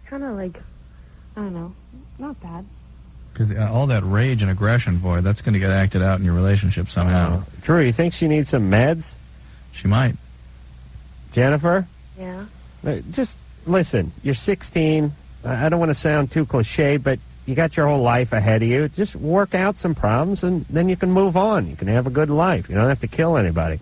kind of like, I don't know, not bad. Because all that rage and aggression, boy, that's going to get acted out in your relationship somehow. Drew, you think she needs some meds? She might. Jennifer? Yeah. Just listen, you're 16. I don't want to sound too cliche, but you got your whole life ahead of you. Just work out some problems, and then you can move on. You can have a good life. You don't have to kill anybody.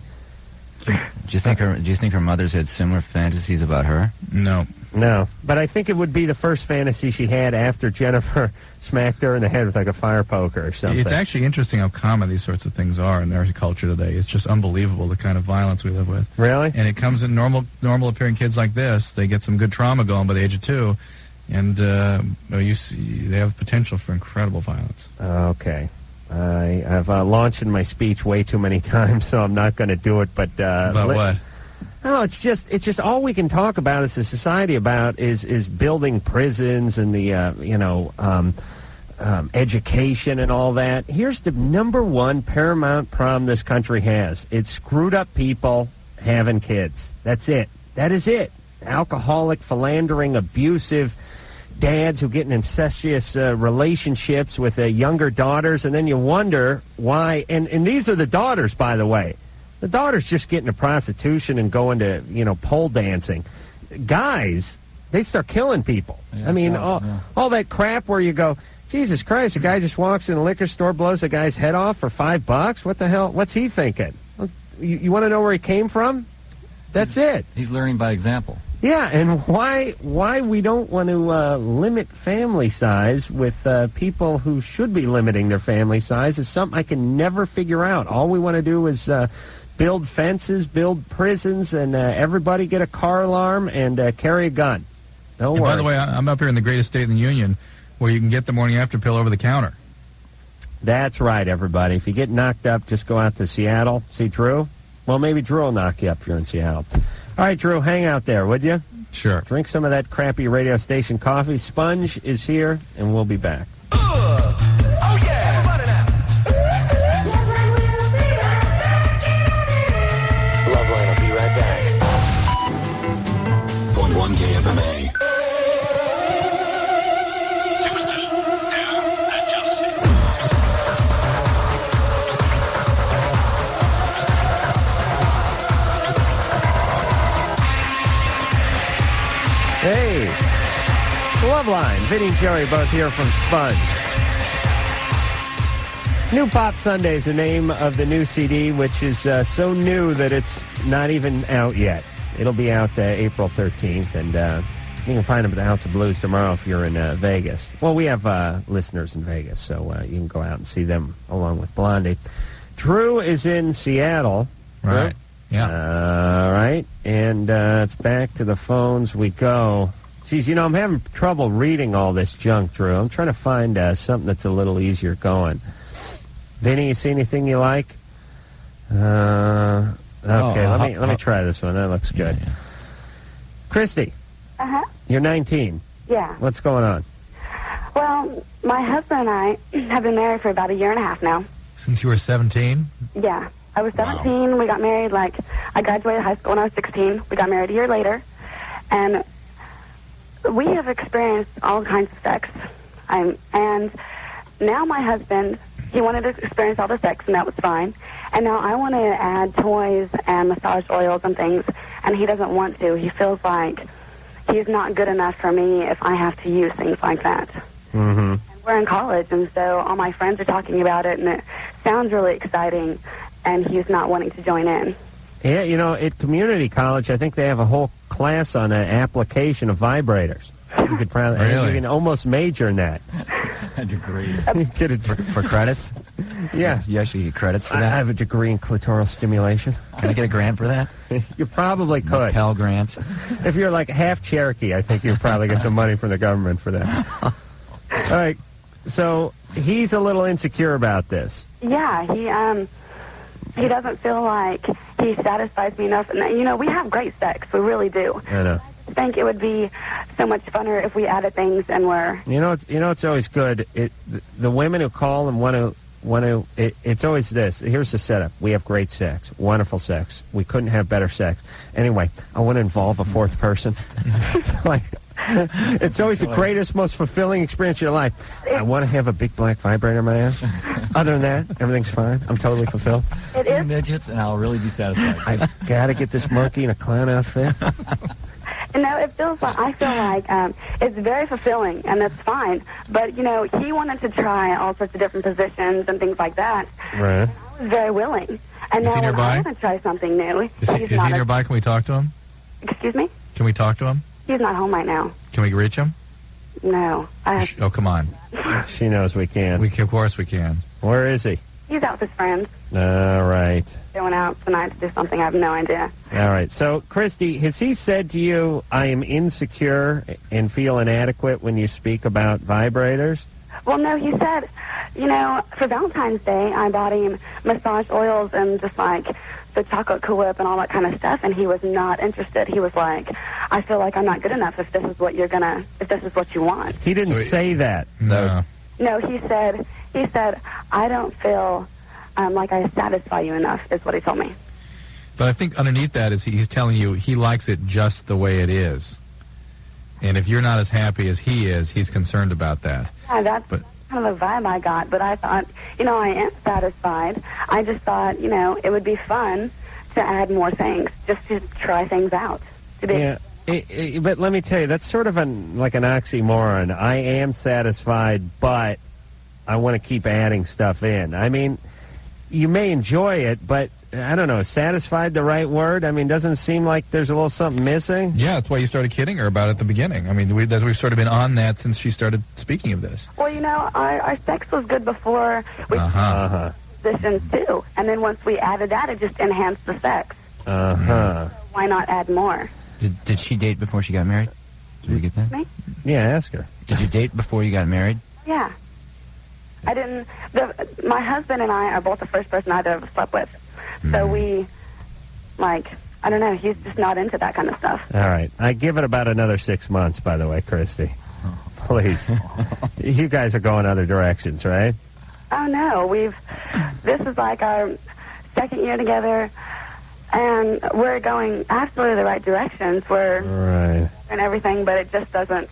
Do you think her mother's had similar fantasies about her? No. No, but I think it would be the first fantasy she had after Jennifer smacked her in the head with like a fire poker or something. It's actually interesting how common these sorts of things are in our culture today. It's just unbelievable the kind of violence we live with. Really? And it comes in normal appearing kids like this. They get some good trauma going by the age of 2, and they have potential for incredible violence. Okay. I've launched in my speech way too many times, so I'm not going to do it. But about what? No, it's just all we can talk about as a society about is building prisons and the education and all that. Here's the number one paramount problem this country has: it's screwed up people having kids. That's it. That is it. Alcoholic, philandering, abusive dads who get in incestuous relationships with younger daughters, and then you wonder why. And these are the daughters, by the way. The daughters just get into prostitution and go into, pole dancing. Guys, they start killing people. Yeah, I mean, all that crap where you go, Jesus Christ, a guy just walks in a liquor store, blows a guy's head off for $5. What the hell? What's he thinking? You want to know where he came from? That's it. He's learning by example. Yeah, and why we don't want to limit family size with people who should be limiting their family size is something I can never figure out. All we want to do is build fences, build prisons, and everybody get a car alarm and carry a gun. Don't worry. By the way, I'm up here in the greatest state in the union where you can get the morning after pill over the counter. That's right, everybody. If you get knocked up, just go out to Seattle. See Drew? Well, maybe Drew will knock you up if you're in Seattle. All right, Drew, hang out there, would you? Sure. Drink some of that crappy radio station coffee. Sponge is here, and we'll be back. Oh, yeah. Everybody now. Loveline will be right back. 0.1 KFMA. Superstition, terror, and jealousy. Hey, Loveline, Vinny and Jerry both here from Sponge. New Pop Sunday is the name of the new CD, which is so new that it's not even out yet. It'll be out April 13th, and you can find them at the House of Blues tomorrow if you're in Vegas. Well, we have listeners in Vegas, so you can go out and see them along with Blondie. Drew is in Seattle. Right. Drew? Yeah. All right, and it's back to the phones we go. Geez, I'm having trouble reading all this junk, Drew. I'm trying to find something that's a little easier going. Vinny, you see anything you like? Okay, let me try this one. That looks good. Yeah. Christy, you're 19. Yeah. What's going on? Well, my husband and I have been married for about a year and a half now. Since you were 17? Yeah. I was 17. Wow. We got married, I graduated high school when I was 16. We got married a year later. And we have experienced all kinds of sex. And now my husband, he wanted to experience all the sex, and that was fine. And now I want to add toys and massage oils and things, and he doesn't want to. He feels like he's not good enough for me if I have to use things like that. Mm-hmm. And we're in college, and so all my friends are talking about it, and it sounds really exciting, and he's not wanting to join in. Yeah, at community college, I think they have a whole class on an application of vibrators. You could probably you can almost major in that. A degree. Get a for credits? Yeah. You actually get credits for that? I have a degree in clitoral stimulation. Can I get a grant for that? You probably could. Pell Grant. If you're half Cherokee, I think you'd probably get some money from the government for that. All right. So he's a little insecure about this. Yeah, he doesn't feel like he satisfies me enough. And, we have great sex. We really do. I know. I think it would be so much funner if we added things and were... It's always good. The women who call and want to, it's always this. Here's the setup. We have great sex. Wonderful sex. We couldn't have better sex. Anyway, I want to involve a fourth person. It's It's always the greatest, most fulfilling experience of your life. I want to have a big black vibrator in my ass. Other than that, everything's fine. I'm totally fulfilled. It is. Midgets, and I'll really be satisfied. I got to get this monkey in a clown outfit. No, it feels like, I feel like it's very fulfilling, and that's fine. But, you know, he wanted to try all sorts of different positions and things like that. Right. I was very willing. And Is he now when I nearby? want to try something new, Is he nearby? Can we talk to him? Excuse me? Can we talk to him? He's not home right now. Can we reach him? No. Oh, come on. She knows we can. Of course we can. Where is he? He's out with his friends. All right. They went out tonight to do something. I have no idea. All right. So, Christy, has he said to you, I am insecure and feel inadequate when you speak about vibrators? Well, no, he said, you know, for Valentine's Day, I bought him massage oils and just like the chocolate Cool Whip and all that kind of stuff, and he was not interested. He was like, I feel like I'm not good enough if this is what if this is what you want. He didn't say that. No. No, he said, I don't feel like I satisfy you enough, is what he told me. But I think underneath that is he's telling you he likes it just the way it is. And if you're not as happy as he is, he's concerned about that. Yeah, that's kind of the vibe I got. But I thought, you know, I am satisfied. I just thought, you know, it would be fun to add more things, just to try things out. Yeah. But let me tell you, that's sort of like an oxymoron. I am satisfied, but I want to keep adding stuff in. I mean, you may enjoy it, but I don't know, is satisfied the right word? I mean, doesn't it seem like there's a little something missing? Yeah, that's why you started kidding her about it at the beginning. I mean, we've sort of been on that since she started speaking of this. Well, you know, our sex was good before we positions too. And then once we added that, it just enhanced the sex. So why not add more? Did she date before she got married? Did we get that? Me? Yeah, ask her. Did you date before you got married? Yeah. I didn't. My husband and I are both the first person I've ever slept with. So we, like, I don't know, he's just not into that kind of stuff. All right. I give it about another 6 months, by the way, Christy. Please. You guys are going other directions, right? Oh, no. This is like our second year together, and we're going absolutely the right directions. We're right. and everything, but it just doesn't,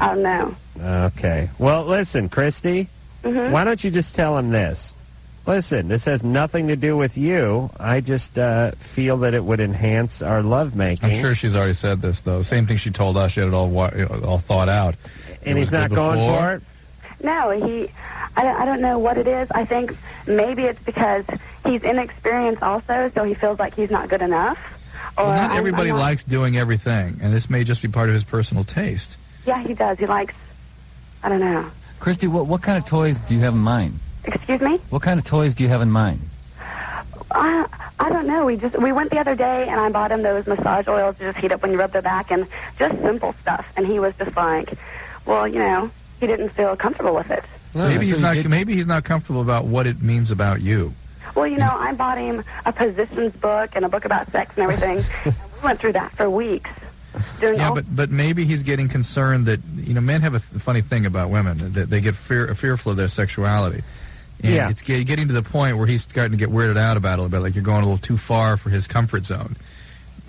I don't know. Okay. Well, listen, Christy, why don't you just tell him this? Listen, this has nothing to do with you. I just feel that it would enhance our lovemaking. I'm sure she's already said this, though. Same thing she told us. She had it all thought out. And he's not going for it? No, I don't know what it is. I think maybe it's because he's inexperienced also, so he feels like he's not good enough. Or Well, not everybody likes doing everything, and this may just be part of his personal taste. Yeah, he does. He likes, I don't know. Christy, what kind of toys do you have in mind? Excuse me? What kind of toys do you have in mind? I don't know. We went the other day, and I bought him those massage oils to just heat up when you rub their back, and just simple stuff. And he was just like, well, you know, he didn't feel comfortable with it. So maybe he's not comfortable about what it means about you. Well, you know, I bought him a positions book and a book about sex and everything. And we went through that for weeks. But maybe he's getting concerned that, you know, men have a funny thing about women, that they get fearful of their sexuality. And it's getting to the point where he's starting to get weirded out about it a little bit, like you're going a little too far for his comfort zone.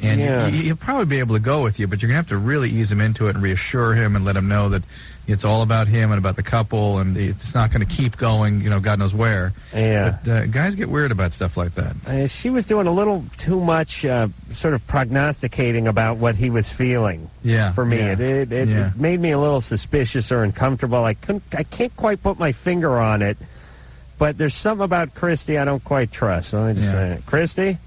And he'll probably be able to go with you, but you're going to have to really ease him into it and reassure him and let him know that it's all about him and about the couple, and it's not going to keep going, you know, God knows where. Yeah. But guys get weird about stuff like that. She was doing a little too much sort of prognosticating about what he was feeling. Yeah. For me, Yeah. it made me a little suspicious or uncomfortable. I can't quite put my finger on it, but there's something about Christy I don't quite trust. So let me just say it. Christy?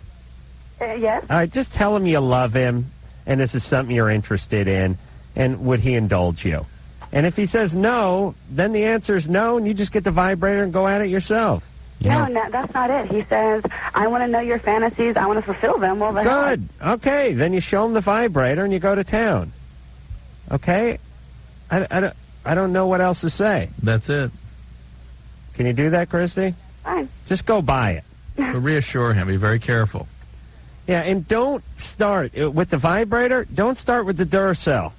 Yes? All right, just tell him you love him, and this is something you're interested in, and would he indulge you? And if he says no, then the answer is no, and you just get the vibrator and go at it yourself. No, that's not it. He says, I want to know your fantasies. I want to fulfill them. Well, Good. Okay, then you show him the vibrator and you go to town. Okay? I don't know what else to say. That's it. Can you do that, Christy? Fine. Just go buy it. But reassure him. Be very careful. Yeah, and don't start with the vibrator. Don't start with the Duracell.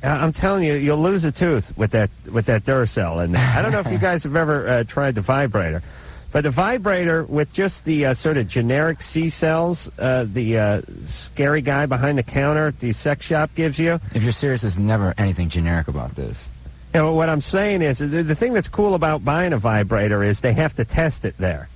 I'm telling you, you'll lose a tooth with that Duracell in there. I don't know if you guys have ever tried the vibrator, But the vibrator with just the sort of generic C cells, the scary guy behind the counter at the sex shop gives you. If you're serious, there's never anything generic about this. You know, what I'm saying is the thing that's cool about buying a vibrator is they have to test it there.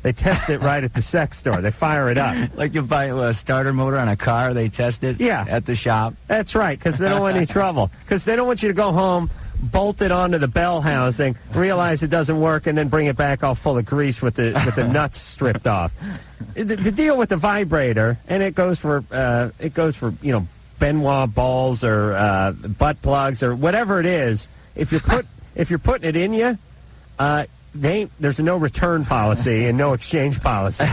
They test it right at the sex store. They fire it up. Like you buy a starter motor on a car, they test it at the shop. That's right, because they don't want any trouble. Because they don't want you to go home, bolt it onto the bell housing, realize it doesn't work, and then bring it back all full of grease with the nuts stripped off. The deal with the vibrator, and it goes for Benoit balls or butt plugs or whatever it is. If you're putting it in you, there's no return policy and no exchange policy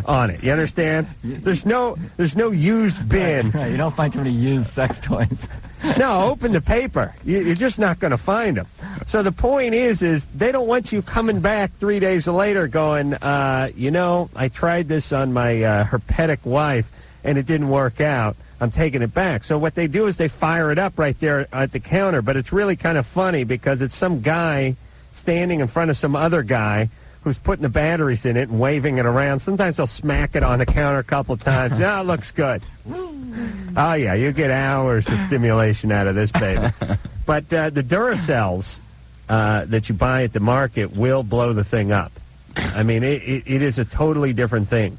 on it. You understand? There's no used bin. Right. You don't find too many used sex toys. No, open the paper. You're just not going to find them. So the point is they don't want you coming back 3 days later going, I tried this on my herpetic wife and it didn't work out. I'm taking it back. So what they do is they fire it up right there at the counter, but it's really kind of funny because it's some guy standing in front of some other guy who's putting the batteries in it and waving it around. Sometimes they'll smack it on the counter a couple of times. Yeah, it looks good. Oh, yeah, you get hours of stimulation out of this baby. But the Duracells that you buy at the market will blow the thing up. I mean, it is a totally different thing.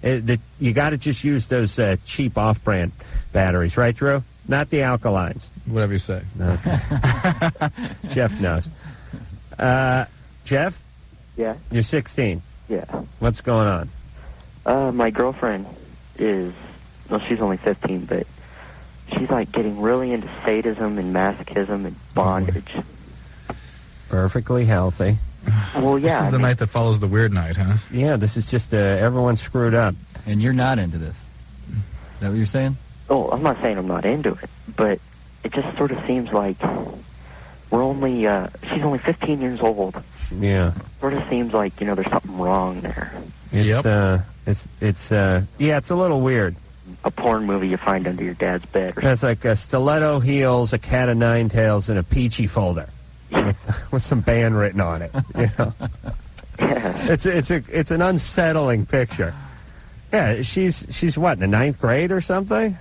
You got to just use those cheap off-brand batteries, right, Drew? Not the alkalines. Whatever you say. Okay. Jeff knows. Jeff? Yeah? You're 16. Yeah. What's going on? My girlfriend is, well, she's only 15, but she's like getting really into sadism and masochism and bondage. Perfectly healthy. Well, yeah. This is the night that follows the weird night, huh? Yeah, this is just everyone's screwed up. And you're not into this. Is that what you're saying? Oh, I'm not saying I'm not into it, but it just sort of seems like we're only, she's only 15 years old. Yeah. Sort of seems like, there's something wrong there. It's a little weird. A porn movie you find under your dad's bed. It's like stiletto heels, a cat of nine tails, and a peachy folder with some band written on it. Yeah. It's an unsettling picture. Yeah, she's what, in the 9th grade or something?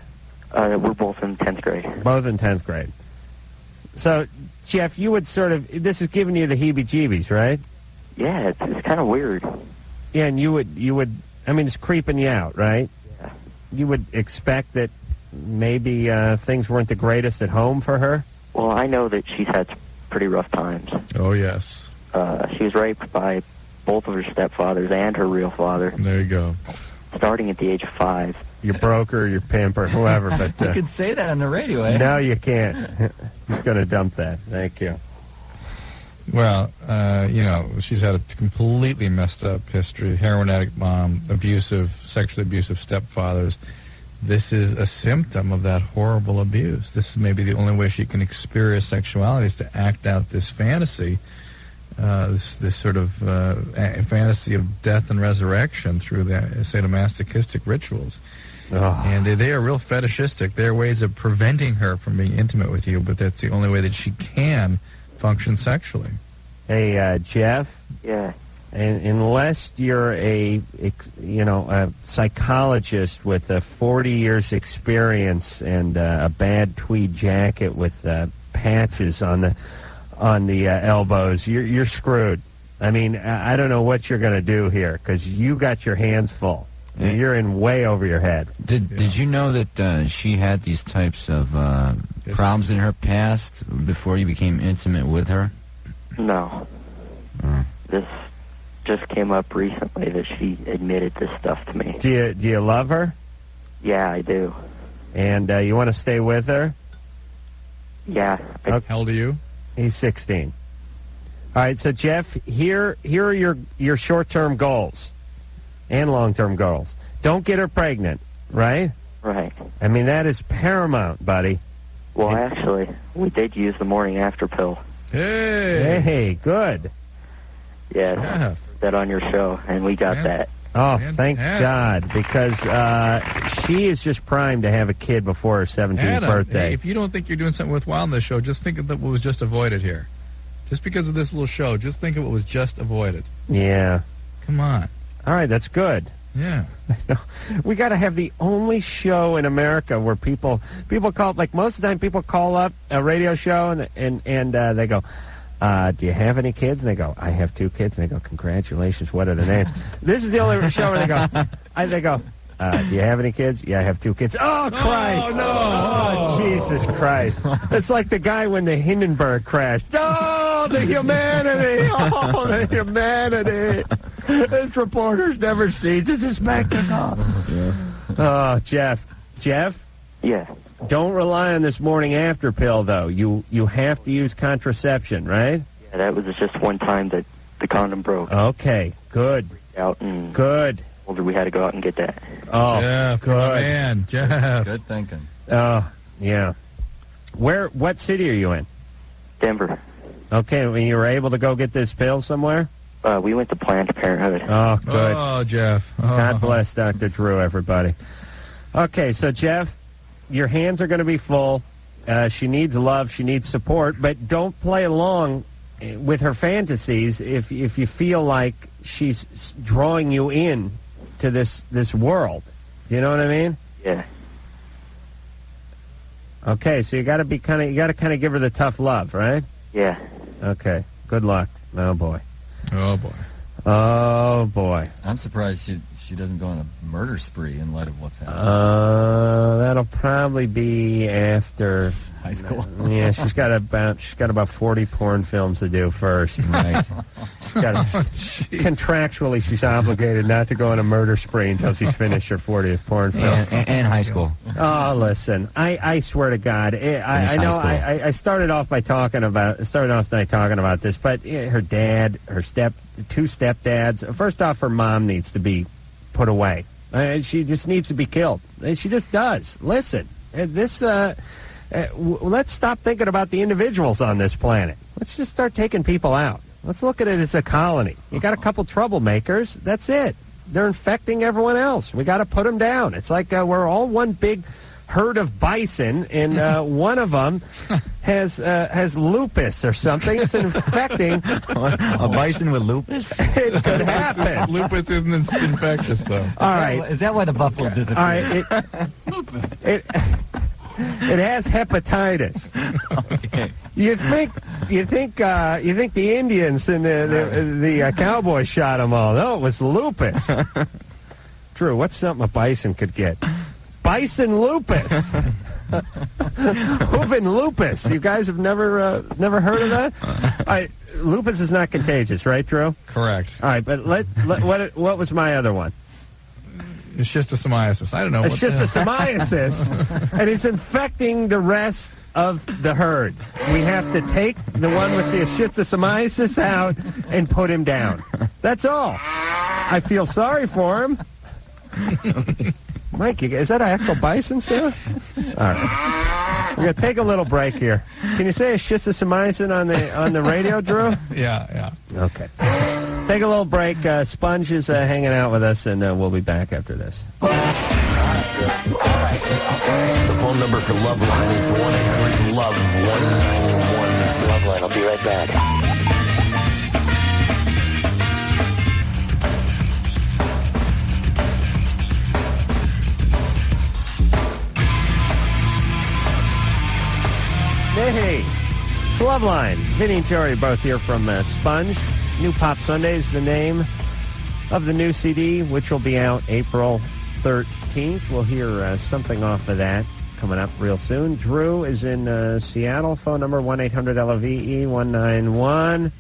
We're both in 10th grade. Both in 10th grade. So, Jeff, you would this is giving you the heebie-jeebies, right? Yeah, it's kind of weird. Yeah, and you would, I mean, it's creeping you out, right? Yeah. You would expect that maybe things weren't the greatest at home for her? Well, I know that she's had pretty rough times. Oh, yes. She was raped by both of her stepfathers and her real father. There you go. Starting at the age of 5. Your broker, your pimp, or whoever, but... you could say that on the radio, eh? No, you can't. He's going to dump that. Thank you. Well, she's had a completely messed up history. Heroin addict mom, sexually abusive stepfathers. This is a symptom of that horrible abuse. This is maybe the only way she can experience sexuality is to act out this fantasy, this sort of fantasy of death and resurrection through the sadomasochistic rituals. Oh. And they are real fetishistic. There are ways of preventing her from being intimate with you, but that's the only way that she can function sexually. Hey, Jeff? Yeah. And unless you're a psychologist with 40 years experience and a bad tweed jacket with patches on the elbows, you're screwed. I mean, I don't know what you're going to do here because you got your hands full. Yeah. You're in way over your head. Did you know that she had these types of problems in her past before you became intimate with her? No. This just came up recently that she admitted this stuff to me. Do you love her? Yeah, I do. And you want to stay with her? Yeah. Okay. How old are you? He's 16. All right, so Jeff, here are your short-term goals and long-term goals. Don't get her pregnant, right? Right. I mean, that is paramount, buddy. Well, actually, we did use the morning after pill. Hey, good. Yeah, that on your show, and we got that. Oh, thank God, because she is just primed to have a kid before her 17th birthday. Hey, if you don't think you're doing something worthwhile in this show, just think of what was just avoided here. Just because of this little show, just think of what was just avoided. Yeah. Come on. All right, that's good. Yeah. We got to have the only show in America where people call, like most of the time people call up a radio show and they go, do you have any kids? And they go, I have 2 kids. And they go, congratulations, what are their names? This is the only show where they go, do you have any kids? Yeah, I have 2 kids. Oh, Christ. Oh, no. Oh, Jesus Christ. It's like the guy when the Hindenburg crashed. Oh, the humanity. Oh, the humanity. This reporter's never seen such a spectacle. Oh, Jeff. Jeff? Yeah. Don't rely on this morning after pill, though. You have to use contraception, right? Yeah, that was just one time that the condom broke. Okay, good. Out and good. We had to go out and get that. Oh, Jeff, good. my man, Jeff. Good thinking. Oh, yeah. What city are you in? Denver. Okay, when you were able to go get this pill somewhere? We went to Planned Parenthood. Oh, good. Oh, Jeff. Oh. God bless Dr. Drew, everybody. Okay, so, Jeff, your hands are going to be full. She needs love. She needs support. But don't play along with her fantasies if you feel like she's drawing you in to this world. Do you know what I mean? Yeah. Okay, so you got to give her the tough love, right? Yeah. Okay. Good luck. Oh boy. Oh boy. Oh boy. I'm surprised she doesn't go on a murder spree in light of what's happening. That'll probably be after high school. Yeah, she's got about 40 porn films to do first. Right. Contractually, she's obligated not to go on a murder spree until she's finished her 40th porn film. And high school. Oh, listen, I swear to God, I know I started off by talking about this, but her dad, her 2 stepdads. First off, her mom needs to be put away. She just needs to be killed. She just does. Listen, let's stop thinking about the individuals on this planet. Let's just start taking people out. Let's look at it as a colony. You got a couple troublemakers. That's it. They're infecting everyone else. We got to put them down. It's like we're all one big herd of bison, and one of them has lupus or something. It's infecting. A bison with lupus? It could happen. Lupus isn't infectious, though. All right. Is that why the buffalo disappeared? All right. Lupus. It has hepatitis. Okay. You think the Indians and the cowboys shot them all? No, it was lupus. Drew, what's something a bison could get? Bison lupus. Hooven lupus. You guys have never heard of that? Lupus is not contagious, right, Drew? Correct. All right, but what was my other one? It's just a schistosomiasis. I don't know. It's just a schistosomiasis, and it's infecting the rest of the herd. We have to take the one with the schistosomiasis out and put him down. That's all. I feel sorry for him. Mike, is that an actual bison sound? All right. We're going to take a little break here. Can you say a schistosomiasis on the radio, Drew? Yeah. Okay. Take a little break. Sponge is hanging out with us, and we'll be back after this. The phone number for Loveline is 1-800-LOVE-191. Loveline, I'll be right back. Hey, it's Loveline. Vinny and Jerry both here from Sponge. New Pop Sunday is the name of the new CD, which will be out April 13th. We'll hear something off of that coming up real soon. Drew is in Seattle. Phone number 1-800-LOVE-191.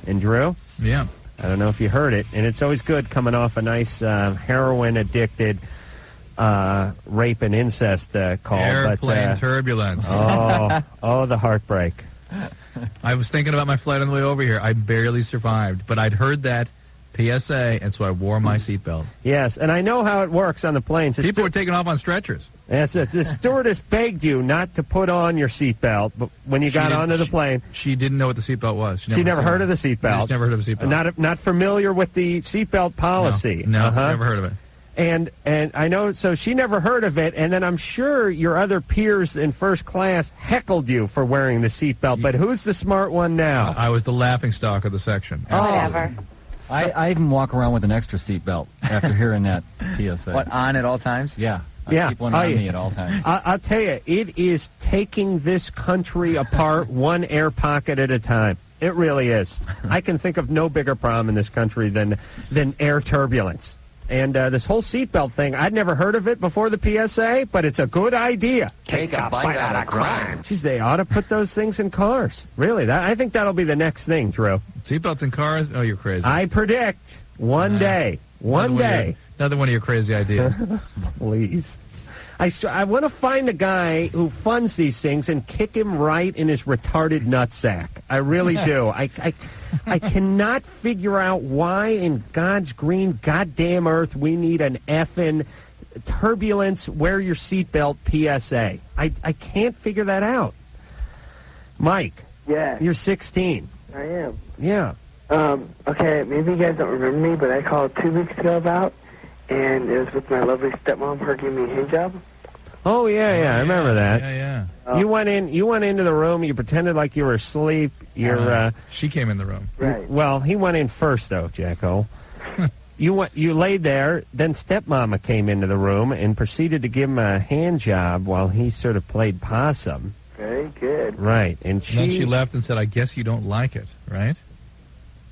And Drew? Yeah. I don't know if you heard it, and it's always good coming off a nice heroin-addicted rape and incest call. Airplane turbulence. Oh, the heartbreak. I was thinking about my flight on the way over here. I barely survived, but I'd heard that PSA, and so I wore my seatbelt. Yes, and I know how it works on the planes. People were taking off on stretchers. Yes, the stewardess begged you not to put on your seatbelt, but when you got onto the plane, she didn't know what the seatbelt was. She never heard of the seatbelt. She's never heard of a seatbelt. Not familiar with the seatbelt policy. No, she never heard of it. And I know, so she never heard of it, and then I'm sure your other peers in first class heckled you for wearing the seatbelt, but who's the smart one now? I was the laughingstock of the section. Whatever. I even walk around with an extra seatbelt after hearing that PSA. What, on at all times? Yeah. I keep one on me at all times. I'll tell you, it is taking this country apart one air pocket at a time. It really is. I can think of no bigger problem in this country than air turbulence. And this whole seatbelt thing, I'd never heard of it before the PSA, but it's a good idea. Take a bite out of crime. Geez, they ought to put those things in cars. Really, I think that'll be the next thing, Drew. Seatbelts in cars? Oh, you're crazy. I predict one day. Another one of your crazy ideas. Please. I want to find a guy who funds these things and kick him right in his retarded nutsack. I really do. I cannot figure out why in God's green goddamn earth we need an effing turbulence wear your seatbelt PSA. I can't figure that out. Mike. Yeah. You're 16. I am. Yeah. Okay, maybe you guys don't remember me, but I called 2 weeks ago about, and it was with my lovely stepmom, her giving me a hand job. Oh, yeah, I remember that. Yeah. You went into the room, you pretended like you were asleep. She came in the room. Right. Well, he went in first, though, Jacko. You laid there, then stepmama came into the room and proceeded to give him a hand job while he sort of played possum. Very good. Right, and then she left and said, I guess you don't like it, right?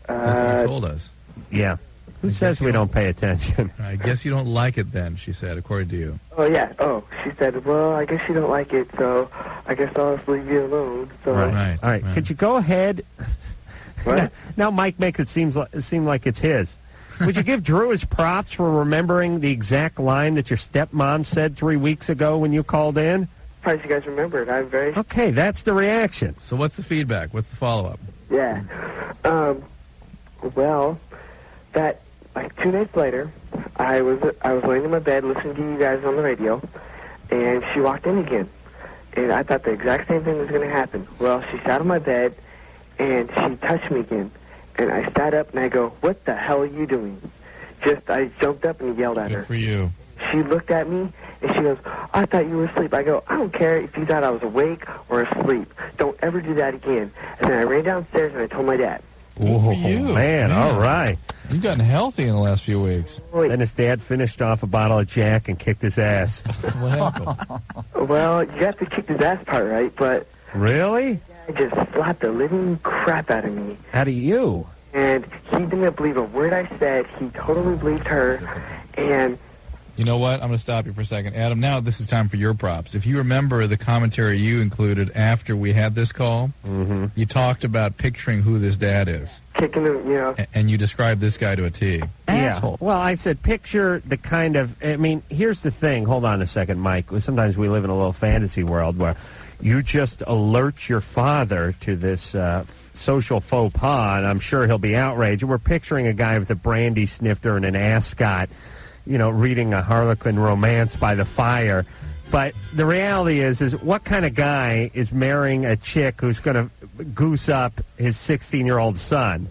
That's what you told us. Yeah. Who says we don't pay attention? I guess you don't like it then, she said, according to you. Oh, yeah. Oh, she said, well, I guess you don't like it, so I guess I'll just leave you alone. So. Right. All right. Could you go ahead? What? Now Mike makes it seem like it's his. Would you give Drew his props for remembering the exact line that your stepmom said 3 weeks ago when you called in? Surprised you guys remember it. I'm very... Okay, that's the reaction. So what's the feedback? What's the follow-up? Yeah. Well, that... Like 2 days later, I was laying in my bed listening to you guys on the radio, and she walked in again. And I thought the exact same thing was going to happen. Well, she sat on my bed, and she touched me again. And I sat up, and I go, what the hell are you doing? I jumped up and yelled at her. Good for you. She looked at me, and she goes, I thought you were asleep. I go, I don't care if you thought I was awake or asleep. Don't ever do that again. And then I ran downstairs, and I told my dad. Good for you. Man, all right. You've gotten healthy in the last few weeks. Then his dad finished off a bottle of Jack and kicked his ass. What happened? Well, you have to kick his ass part, right? But really? He just slapped the living crap out of me. Out of you? And he didn't believe a word I said. He totally believed her. And... You know what? I'm going to stop you for a second. Adam, now this is time for your props. If you remember the commentary you included after we had this call, you talked about picturing who this dad is. Kicking him, you know. And you described this guy to a T. Yeah. Well, I said picture the kind of... I mean, here's the thing. Hold on a second, Mike. Sometimes we live in a little fantasy world where you just alert your father to this social faux pas, and I'm sure he'll be outraged. We're picturing a guy with a brandy snifter and an ascot, you know, reading a Harlequin romance by the fire. But the reality is what kind of guy is marrying a chick who's going to goose up his 16-year-old son?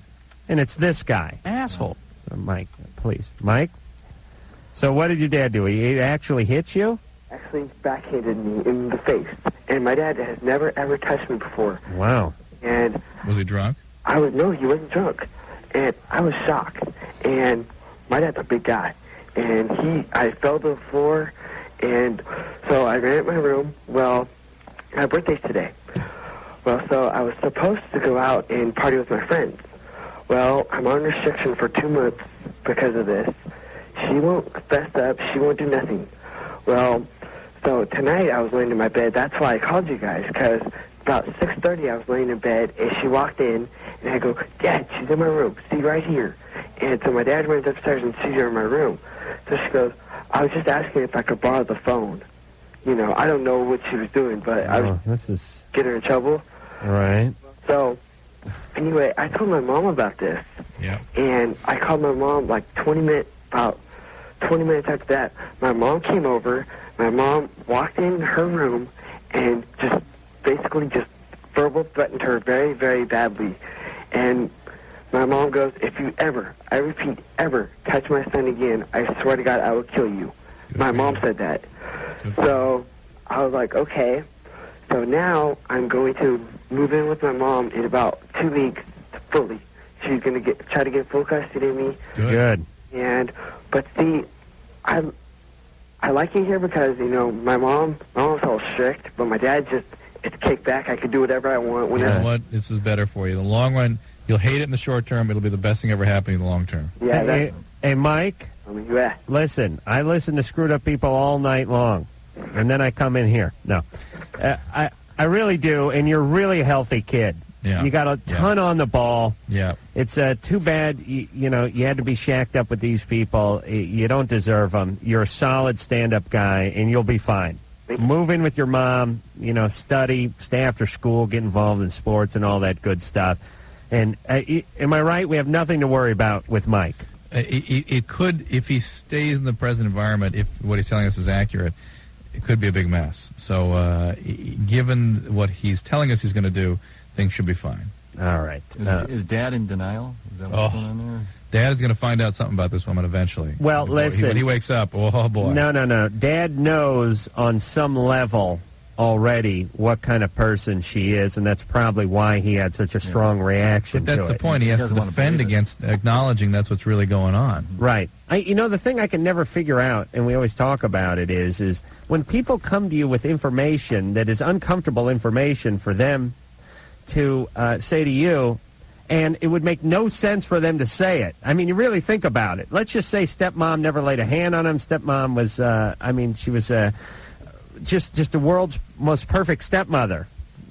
And it's this guy. Asshole. Mike, please. Mike? So what did your dad do? He actually hit you? Actually backhanded me in the face. And my dad has never, ever touched me before. Wow. And... Was he drunk? No, he wasn't drunk. And I was shocked. And my dad's a big guy. And I fell to the floor, and so I ran to my room. Well, my birthday's today. Well, so I was supposed to go out and party with my friends. Well, I'm on restriction for 2 months because of this. She won't fess up. She won't do nothing. Well, so tonight I was laying in my bed. That's why I called you guys, because about 6:30 I was laying in bed, and she walked in, and I go, Dad, she's in my room. See, right here. And so my dad runs upstairs and sees her in my room. So she goes, I was just asking if I could borrow the phone. You know, I don't know what she was doing, but I was getting her in trouble. Right. So, anyway, I told my mom about this. Yeah. And I called my mom about 20 minutes after that. My mom came over. My mom walked in her room and just basically just verbal threatened her very, very badly. And my mom goes, if you ever, I repeat, ever touch my son again, I swear to God, I will kill you. My mom said that. So I was like, okay. So now I'm going to move in with my mom in about 2 weeks fully. she's going to try to get full custody of me. Good. But see, I like it here because, my mom's all strict, but my dad it's kicked back. I can do whatever I want. You know what? This is better for you. In the long run, you'll hate it in the short term. It'll be the best thing ever happening in the long term. Yeah. Hey, Mike. Yeah. Listen, I listen to Screwed Up People all night long, and then I come in here. No. I really do, and you're really a healthy kid. Yeah. You got a ton on the ball. Yeah. It's too bad, you had to be shacked up with these people. You don't deserve them. You're a solid stand-up guy, and you'll be fine. Move in with your mom, study, stay after school, get involved in sports and all that good stuff. And am I right? We have nothing to worry about with Mike. It could, if he stays in the present environment, if what he's telling us is accurate, it could be a big mess. So given what he's telling us he's going to do, things should be fine. All right. Is Dad in denial? Is that what's going on there? Dad is going to find out something about this woman eventually. Well, listen. When he wakes up, oh, boy. No. Dad knows on some level already what kind of person she is, and that's probably why he had such a strong reaction to it. But that's the point. He has to defend against acknowledging that's what's really going on. Right. The thing I can never figure out, and we always talk about it, is when people come to you with information that is uncomfortable information for them to say to you, and it would make no sense for them to say it. I mean, you really think about it. Let's just say stepmom never laid a hand on him. Stepmom was, she was just the world's most perfect stepmother.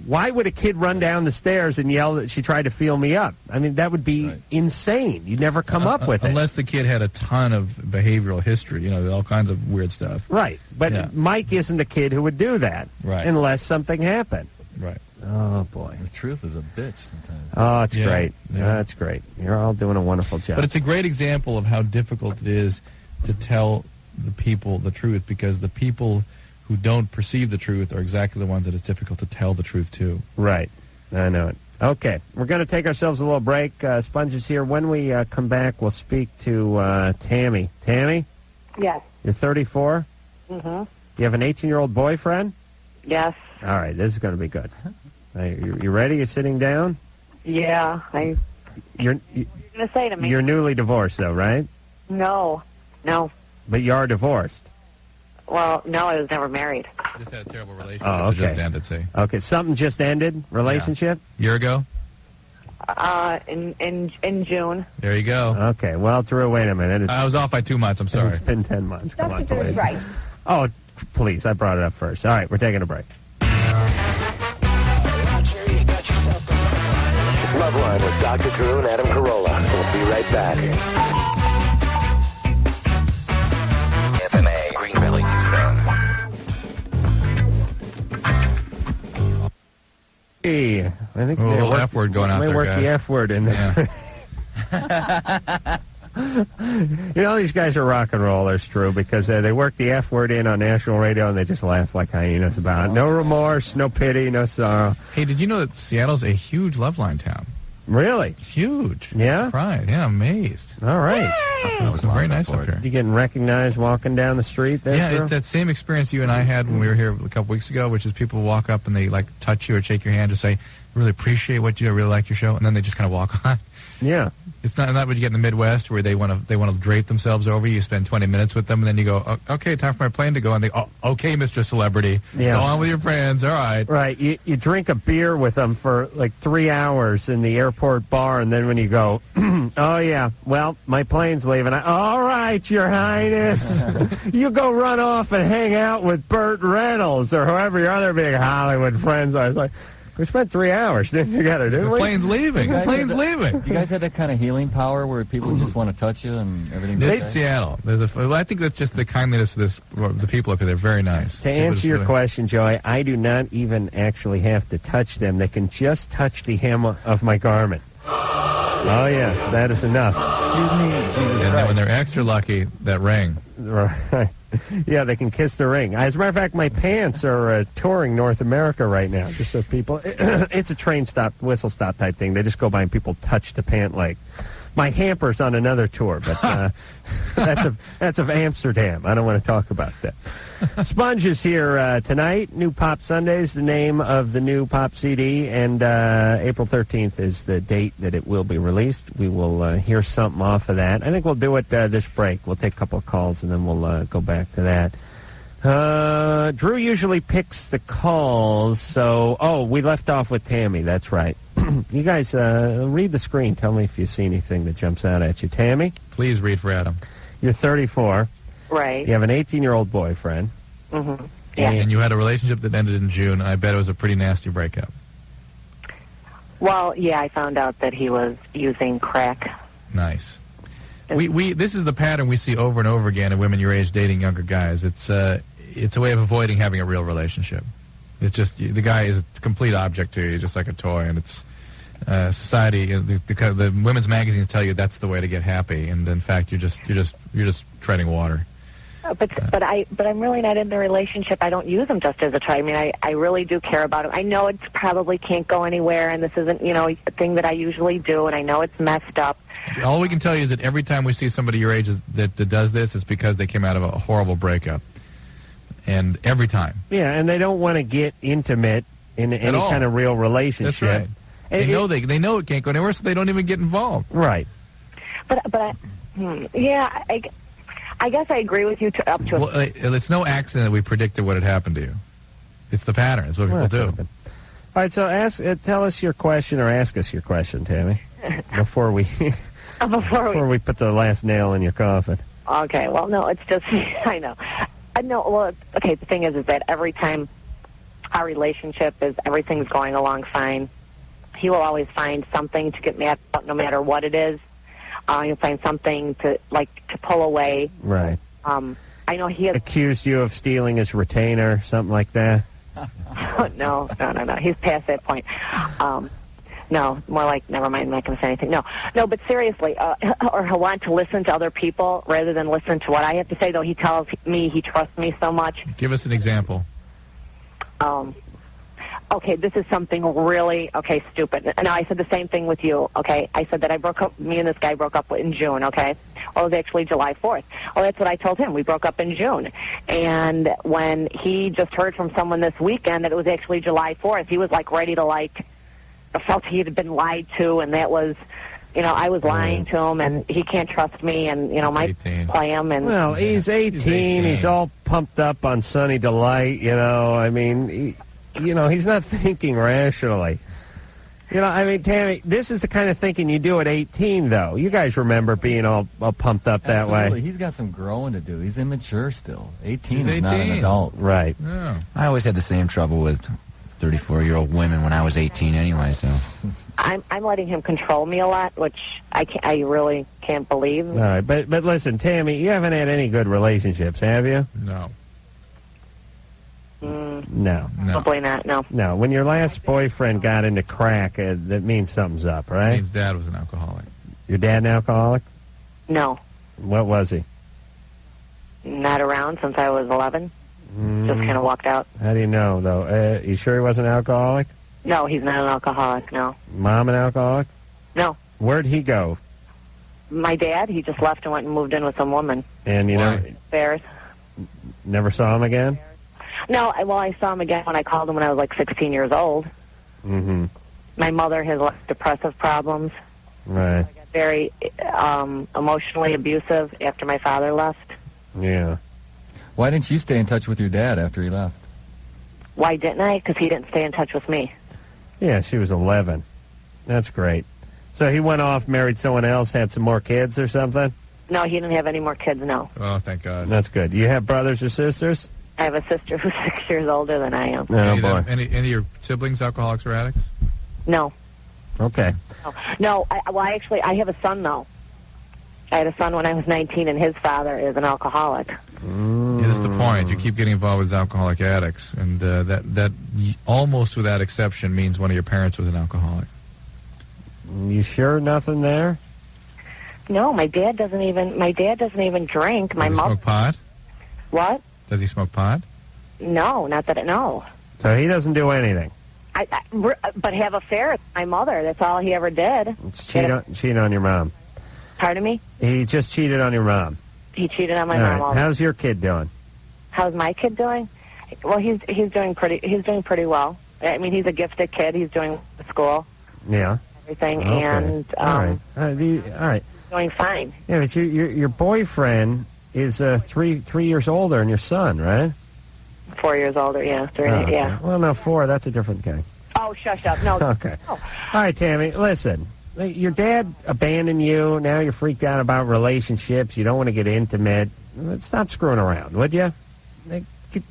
Why would a kid run down the stairs and yell that she tried to feel me up? I mean, that would be insane. You'd never come up with it. Unless the kid had a ton of behavioral history, all kinds of weird stuff. Right. But Mike isn't the kid who would do that. Right. Unless something happened. Right. Oh, boy. The truth is a bitch sometimes. Oh, it's great. Yeah. That's great. You're all doing a wonderful job. But it's a great example of how difficult it is to tell the people the truth, because the people who don't perceive the truth are exactly the ones that it's difficult to tell the truth to. Right. I know it. Okay. We're going to take ourselves a little break. Sponge is here. When we come back, we'll speak to Tammy. Tammy? Yes. You're 34? Mm-hmm. You have an 18-year-old boyfriend? Yes. All right. This is going to be good. You ready? You're sitting down? Yeah. You're going to say to me? You're newly divorced, though, right? No. But you are divorced. Well, no, I was never married. Just had a terrible relationship that just ended, see. Okay, something just ended? Relationship? Year ago? In June. There you go. Okay, well, Drew, wait a minute. I was off by 2 months, I'm sorry. It's been 10 months. Come on, Dr. please. Right. Oh, please, I brought it up first. All right, we're taking a break. Loveline with Dr. Drew and Adam Carolla. We'll be right back. FMA, Green Valley, Tucson. Hey, I think a little F word going out there, work guys. the F word in there. Yeah. These guys are rock and rollers, Drew, because they work the F word in on national radio and they just laugh like hyenas about it. No remorse, no pity, no sorrow. Hey, did you know that Seattle's a huge Loveline town? Really? Huge. Yeah? Surprised. Yeah, amazed. All right. It's very nice up here. You getting recognized walking down the street there, Yeah, Drew? it's that same experience you and I had when we were here a couple weeks ago, which is people walk up and they, touch you or shake your hand to say, really appreciate what you do, I really like your show, and then they just kind of walk on. Yeah. It's not what you get in the Midwest where they want to drape themselves over you. You spend 20 minutes with them, and then you go, okay, time for my plane to go. And they go, oh, okay, Mr. Celebrity. Yeah. Go on with your friends. All right. Right. You drink a beer with them for 3 hours in the airport bar, and then when you go, oh, yeah, well, my plane's leaving. All right, Your Highness. You go run off and hang out with Burt Reynolds or whoever your other big Hollywood friends are. It's like, we spent 3 hours together, didn't we? The plane's leaving. The plane's leaving. Do you guys have that kind of healing power where people just want to touch you and everything? This is Seattle. I think that's just the kindliness of the people up here. They're very nice. To answer your question, Joey, I do not even actually have to touch them. They can just touch the hem of my garment. Oh, yes, that is enough. Excuse me, Jesus And Christ. when they're extra lucky, that ring. Right. Yeah, they can kiss the ring. As a matter of fact, my pants are touring North America right now, just so people... It's a train stop, whistle stop type thing. They just go by and people touch the pant leg. My hamper's on another tour, but that's of Amsterdam. I don't want to talk about that. Sponge is here tonight. New Pop Sunday is the name of the new Pop CD, and April 13th is the date that it will be released. We will hear something off of that. I think we'll do it this break. We'll take a couple of calls, and then we'll go back to that. Drew usually picks the calls, so... we left off with Tammy. That's right. You guys, read the screen. Tell me if you see anything that jumps out at you. Tammy? Please read for Adam. You're 34. Right. You have an 18-year-old boyfriend. Mm-hmm. Yeah. And you had a relationship that ended in June, and I bet it was a pretty nasty breakup. Well, yeah, I found out that he was using crack. Nice. This is the pattern we see over and over again in women your age dating younger guys. It's a way of avoiding having a real relationship. It's just the guy is a complete object to you, just like a toy, and it's society. The women's magazines tell you that's the way to get happy, and in fact, you're just treading water. But I'm really not in the relationship. I don't use him just as a toy. I mean, I really do care about him. I know it probably can't go anywhere, and this isn't a thing that I usually do, and I know it's messed up. All we can tell you is that every time we see somebody your age that does this, it's because they came out of a horrible breakup. And every time. Yeah, and they don't want to get intimate in any kind of real relationship. That's right. They know it can't go anywhere, so they don't even get involved. Right. Yeah, I guess I agree with you up to. Well, it's no accident that we predicted what had happened to you. It's the pattern. It's what people do. All right, so tell us your question, or ask us your question, Tammy, before we put the last nail in your coffin. Okay. Well, no, it's just I know. No, well, okay, the thing is that every time our relationship everything's going along fine, he will always find something to get mad about, no matter what it is. He'll find something to pull away. Right. I know he has accused you of stealing his retainer, something like that. No. He's past that point. No, more like, never mind, I'm not going to say anything. No, but seriously, or he'll want to listen to other people rather than listen to what I have to say, though he tells me he trusts me so much. Give us an example. Okay, this is something really, stupid. Now, I said the same thing with you, okay? I said that me and this guy broke up in June, okay? Well, it was actually July 4th. Well, that's what I told him. We broke up in June. And when he just heard from someone this weekend that it was actually July 4th, he was, ready to, felt he had been lied to, and that was, I was lying to him, and he can't trust me, and, might play him. And well, he's 18. He's all pumped up on Sunny Delight, I mean, he's not thinking rationally. Tammy, this is the kind of thinking you do at 18, though. You guys remember being all pumped up that way. He's got some growing to do. He's immature still. 18 is not an adult. Right. Yeah. I always had the same trouble with 34-year-old women when I was 18 anyway, so. I'm letting him control me a lot, which I really can't believe. All right, but listen, Tammy, you haven't had any good relationships, have you? No. No. Probably not, no. No, when your last boyfriend got into crack, that means something's up, right? It means Dad was an alcoholic. Your dad an alcoholic? No. What was he? Not around since I was 11. Just kind of walked out. How do you know, though? You sure he wasn't an alcoholic? No, he's not an alcoholic, no. Mom an alcoholic? No. Where'd he go? My dad, he just left and went and moved in with some woman. And Bears. Never saw him again? No, I saw him again when I called him when I was 16 years old. Mm-hmm. My mother has depressive problems. Right. I got very emotionally abusive after my father left. Yeah. Why didn't you stay in touch with your dad after he left? Why didn't I? Because he didn't stay in touch with me. Yeah, she was 11. That's great. So he went off, married someone else, had some more kids or something? No, he didn't have any more kids, no. Oh, thank God. That's good. You have brothers or sisters? I have a sister who's 6 years older than I am. Oh, boy. Any of your siblings alcoholics or addicts? No. Okay. No, I have a son, though. I had a son when I was 19, and his father is an alcoholic. Yeah, that's the point. You keep getting involved with alcoholic addicts, and that almost without exception means one of your parents was an alcoholic. You sure nothing there? No, my dad doesn't even drink. Does he smoke pot? What? Does he smoke pot? No, not that no. So he doesn't do anything? But have affairs with my mother. That's all he ever did. It's cheat on your mom. Pardon me? He just cheated on your mom. He cheated on my All mom. right. All How's your kid doing? How's my kid doing? Well, he's doing pretty well. I mean, he's a gifted kid. He's doing school, Yeah. everything, Okay. and All right. All right. doing fine. Yeah, but your boyfriend is 3 years older than your son, right? 4 years older, yeah. Oh, okay. Yeah. Well, no, 4. That's a different guy. Oh, shush up. No. Okay. All right, Tammy, listen. Your dad abandoned you. Now you're freaked out about relationships. You don't want to get intimate. Stop screwing around, would you?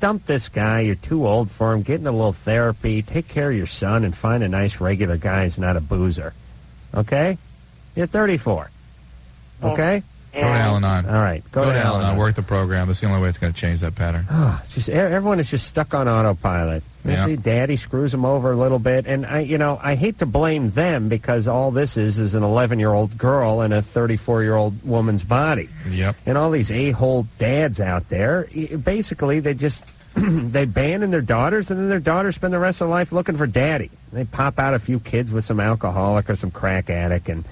Dump this guy. You're too old for him. Get into a little therapy. Take care of your son and find a nice regular guy who's not a boozer. Okay? You're 34. Okay? Go to Al-Anon. All right. Go to Al-Anon. Work the program. That's the only way it's going to change that pattern. Oh, it's just everyone is just stuck on autopilot. Yeah. See, Daddy screws them over a little bit, and I hate to blame them because all this is an 11-year-old girl in a 34-year-old woman's body. Yep. And all these a-hole dads out there, basically they just they abandon their daughters, and then their daughters spend the rest of their life looking for daddy. They pop out a few kids with some alcoholic or some crack addict, and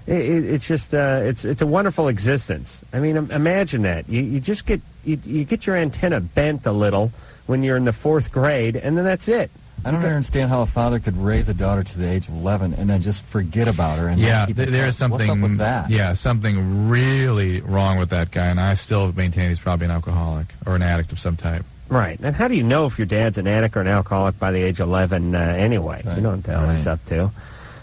it's just it's a wonderful existence. I mean, imagine that you just get you get your antenna bent a little when you're in the 4th grade, and then that's it. I don't understand how a father could raise a daughter to the age of 11 and then just forget about her. And Yeah, keep there's something. What's up with that? Yeah, something really wrong with that guy, and I still maintain he's probably an alcoholic or an addict of some type. Right. And how do you know if your dad's an addict or an alcoholic by the age of 11 anyway? Right. You know what I'm telling us up to. All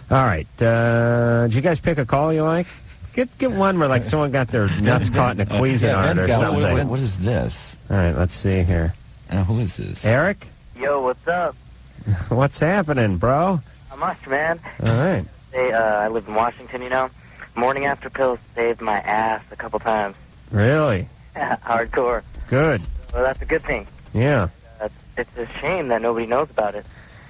right. Did you guys pick a call you like? Get one where like someone got their nuts caught in a Cuisinart or something. What is this? All right, let's see here. Who is this? Eric? Yo, what's up? What's happening, bro? Not much, man. All right. Hey, I live in Washington, you know. Morning after pills saved my ass a couple times. Really? Hardcore. Good. Well, that's a good thing. Yeah. It's a shame that nobody knows about it.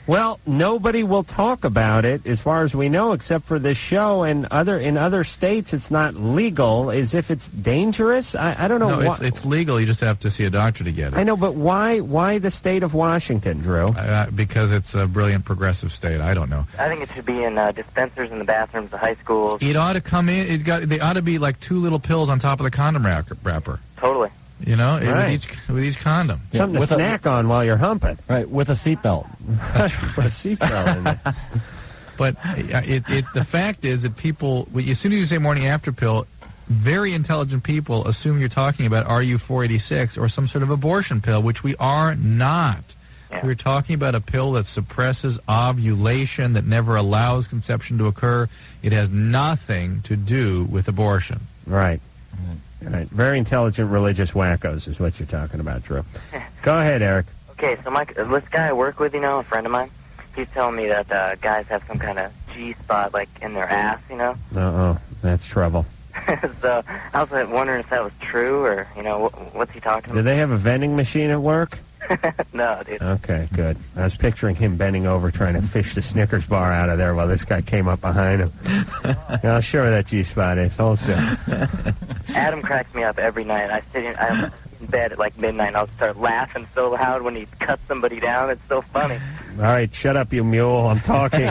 Well, nobody will talk about it, as far as we know, except for this show. And in other states, it's not legal. As if it's dangerous. I don't know. No, it's legal. You just have to see a doctor to get it. I know, but why the state of Washington, Drew? Because it's a brilliant progressive state. I don't know. I think it should be in dispensers in the bathrooms of high schools. It ought to come in. They ought to be like 2 little pills on top of the condom wrapper. Totally. You know, Right. with each condom. Something to snack on while you're humping. Right, with a seatbelt. Put a seatbelt in there. But the fact is that people, as soon as you say morning after pill, very intelligent people assume you're talking about RU-486 or some sort of abortion pill, which we are not. Yeah. We're talking about a pill that suppresses ovulation, that never allows conception to occur. It has nothing to do with abortion. Right. Right. Very intelligent religious wackos is what you're talking about, Drew. Go ahead, Eric. Okay, so this guy I work with, you know, a friend of mine, he's telling me that guys have some kind of G-spot, like, in their ass, you know? Uh-oh. That's trouble. So I was wondering if that was true, or, you know, what's he talking Do about? they have a vending machine at work? No, dude. Okay, good. I was picturing him bending over trying to fish the Snickers bar out of there while this guy came up behind him. I'll show where that G-spot is. Hold still. Adam cracks me up every night. I'm in bed at like midnight, and I'll start laughing so loud when he cuts somebody down. It's so funny. All right, shut up, you mule. I'm talking.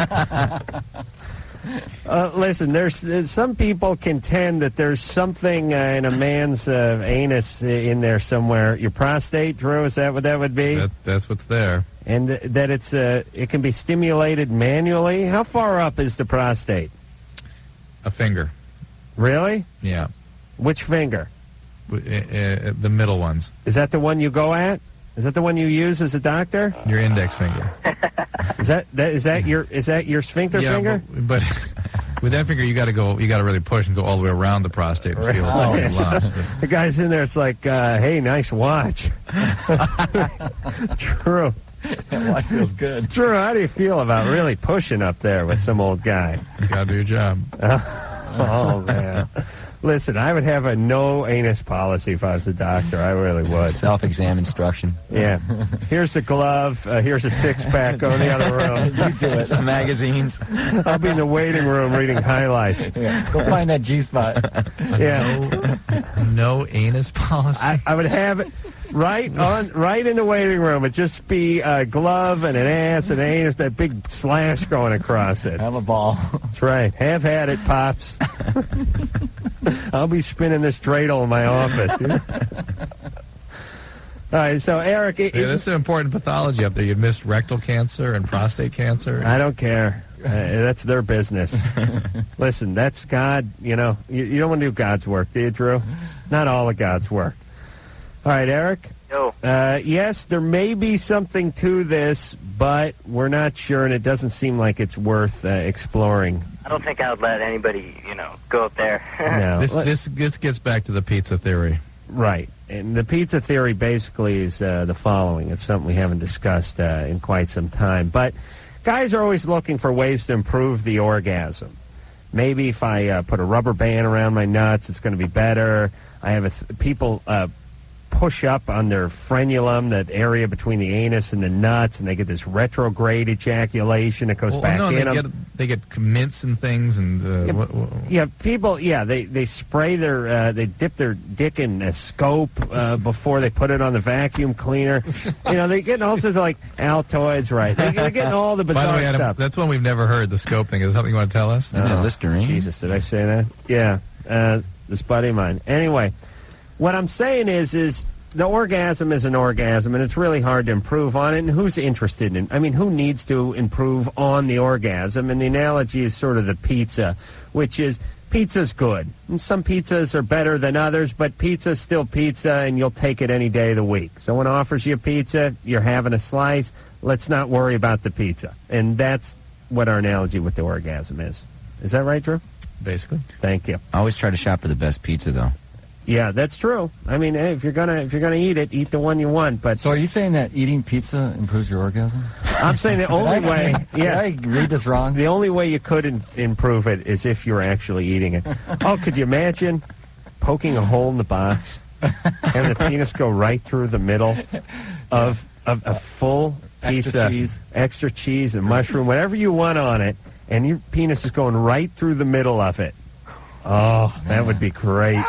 Listen, there's some people contend that there's something in a man's anus in there somewhere. Your prostate, Drew, is that what that would be? That's what's there. And that it can be stimulated manually. How far up is the prostate? A finger. Really? Yeah. Which finger? The middle ones. Is that the one you go at? Is that the one you use as a doctor? Your index finger. Is that your sphincter finger? But with that finger, you got to really push and go all the way around the prostate and feel the lumps. The guy's in there. It's like, hey, nice watch. True. That watch feels good. True. How do you feel about really pushing up there with some old guy? You got to do your job. Oh man. Listen, I would have a no anus policy if I was a doctor. I really would. Self-exam instruction. Yeah. Here's a glove. Here's a six-pack. Go in the other room. You do it. Some magazines. I'll be in the waiting room reading highlights. Yeah. Go find that G-spot. Yeah. No anus policy. I would have it right in the waiting room. It'd just be a glove and an ass and anus, that big slash going across it. Have a ball. That's right. Have had it, Pops. I'll be spinning this dreidel in my office. All right, so Eric... this is an important pathology up there. You missed rectal cancer and prostate cancer. I don't care. That's their business. Listen, that's God. You know, you don't want to do God's work, do you, Drew? Not all of God's work. All right, Eric? Yo. Yes, there may be something to this, but we're not sure, and it doesn't seem like it's worth exploring. I don't think I would let anybody, go up there. No. This gets back to the pizza theory. Right. And the pizza theory basically is the following. It's something we haven't discussed in quite some time. But guys are always looking for ways to improve the orgasm. Maybe if I put a rubber band around my nuts, it's going to be better. I have people push up on their frenulum, that area between the anus and the nuts, and they get this retrograde ejaculation that goes back in them. They get mints and things, and people. Yeah, they spray they dip their dick in a scope before they put it on the vacuum cleaner. They get all sorts of like Altoids, right? They're getting all the bizarre By the way, Adam, stuff. That's one we've never heard. The scope thing. Is there something you want to tell us? Listerine. Jesus, did I say that? Yeah, this buddy of mine. Anyway. What I'm saying is the orgasm is an orgasm, and it's really hard to improve on it. And who's interested in? I mean, who needs to improve on the orgasm? And the analogy is sort of the pizza, which is pizza's good. And some pizzas are better than others, but pizza's still pizza, and you'll take it any day of the week. Someone offers you a pizza, you're having a slice. Let's not worry about the pizza. And that's what our analogy with the orgasm is. Is that right, Drew? Basically. Thank you. I always try to shop for the best pizza, though. Yeah, that's true. I mean, hey, if you're gonna eat it, eat the one you want. But so, are you saying that eating pizza improves your orgasm? I'm saying the only way. Yes, did I read this wrong? The only way you could improve it is if you're actually eating it. Oh, could you imagine poking a hole in the box and the penis go right through the middle of a full pizza, extra cheese and mushroom, whatever you want on it, and your penis is going right through the middle of it? Oh, that would be great.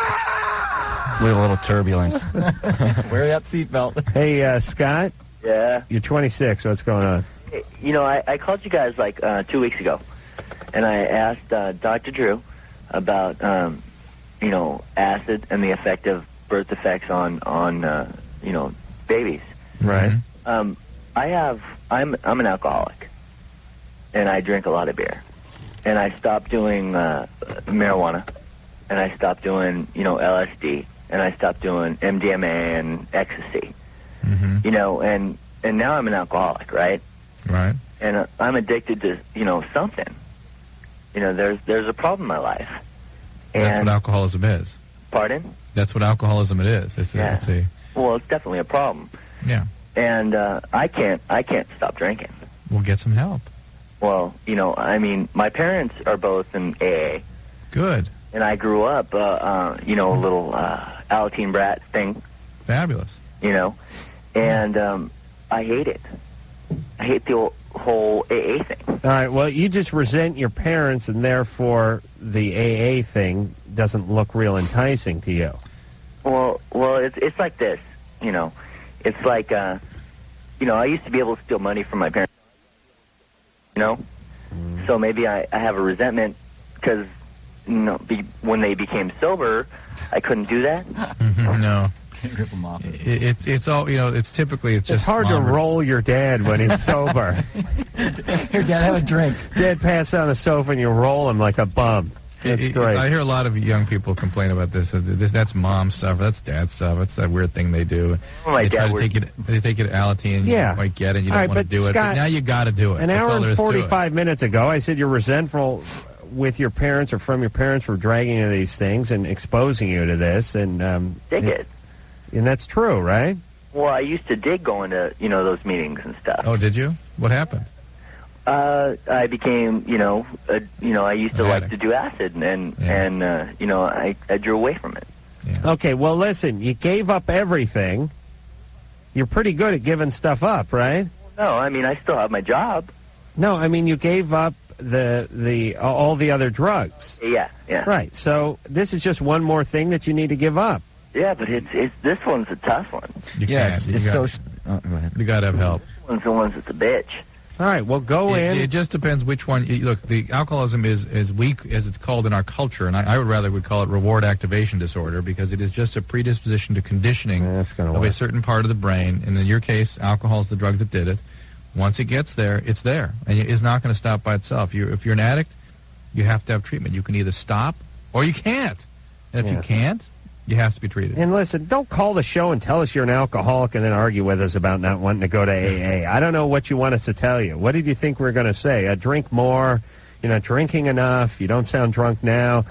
With a little turbulence. Wear that seatbelt. Hey, Scott? Yeah? You're 26. What's going on? I called you guys like 2 weeks ago, and I asked Dr. Drew about, acid and the effect of birth defects on babies. Right. I'm an alcoholic, and I drink a lot of beer. And I stopped doing marijuana, and I stopped doing, LSD. And I stopped doing MDMA and ecstasy, and now I'm an alcoholic, right? Right. And I'm addicted to, something. There's a problem in my life. And that's what alcoholism is. Pardon? That's what alcoholism it is. Well, it's definitely a problem. Yeah. And I can't stop drinking. We'll get some help. Well, my parents are both in AA. Good. And I grew up, a little Alateen brat thing. Fabulous. And I hate it. I hate the whole AA thing. All right, well, you just resent your parents, and therefore the AA thing doesn't look real enticing to you. Well, it's like this, It's like, I used to be able to steal money from my parents, So maybe I have a resentment because... when they became sober, I couldn't do that. No. Can't rip them off. It's all, it's typically, it's just hard to roll your dad when he's sober. Here, Dad, have a drink. Dad pass on the sofa and you roll him like a bum. That's great. I hear a lot of young people complain about this. That's mom stuff. That's dad stuff. That's that weird thing they do. They try to take it Alateen, and you don't quite get it. You don't want to do it. But now you got to do it. An That's hour all there and is to 45 minutes ago, I said you're resentful with your parents or from your parents for dragging you to these things and exposing you to this. And dig it. And that's true, right? Well, I used to dig going to, those meetings and stuff. Oh, did you? What happened? I became, I used to like to do acid, and I drew away from it. Yeah. Okay, well, listen, you gave up everything. You're pretty good at giving stuff up, right? No, I mean, I still have my job. No, I mean, you gave up all the other drugs. Yeah. Right, so this is just one more thing that you need to give up. Yeah, but it's this one's a tough one. Yes, it's so... go ahead. You got to have help. This one's the one's that's a bitch. All right, well, go in. It just depends which one. Look, the alcoholism is weak, as it's called in our culture, and I would rather call it reward activation disorder, because it is just a predisposition to conditioning of a certain part of the brain. And in your case, alcohol is the drug that did it. Once it gets there, it's there, and it's not going to stop by itself. If you're an addict, you have to have treatment. You can either stop or you can't. And if you can't, you have to be treated. And listen, don't call the show and tell us you're an alcoholic and then argue with us about not wanting to go to AA. I don't know what you want us to tell you. What did you think we were going to say? Drink more, you're not drinking enough, you don't sound drunk now.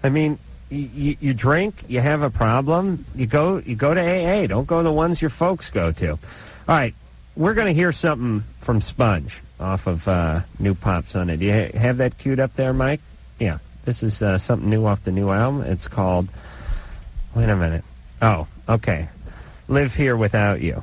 I mean, you drink, you have a problem, you go to AA. Don't go to the ones your folks go to. All right, we're going to hear something from Sponge off of New Pop Sunday. Do you have that queued up there, Mike? Yeah, this is something new off the new album. It's called... Wait a minute. Oh, okay. Live Here Without You.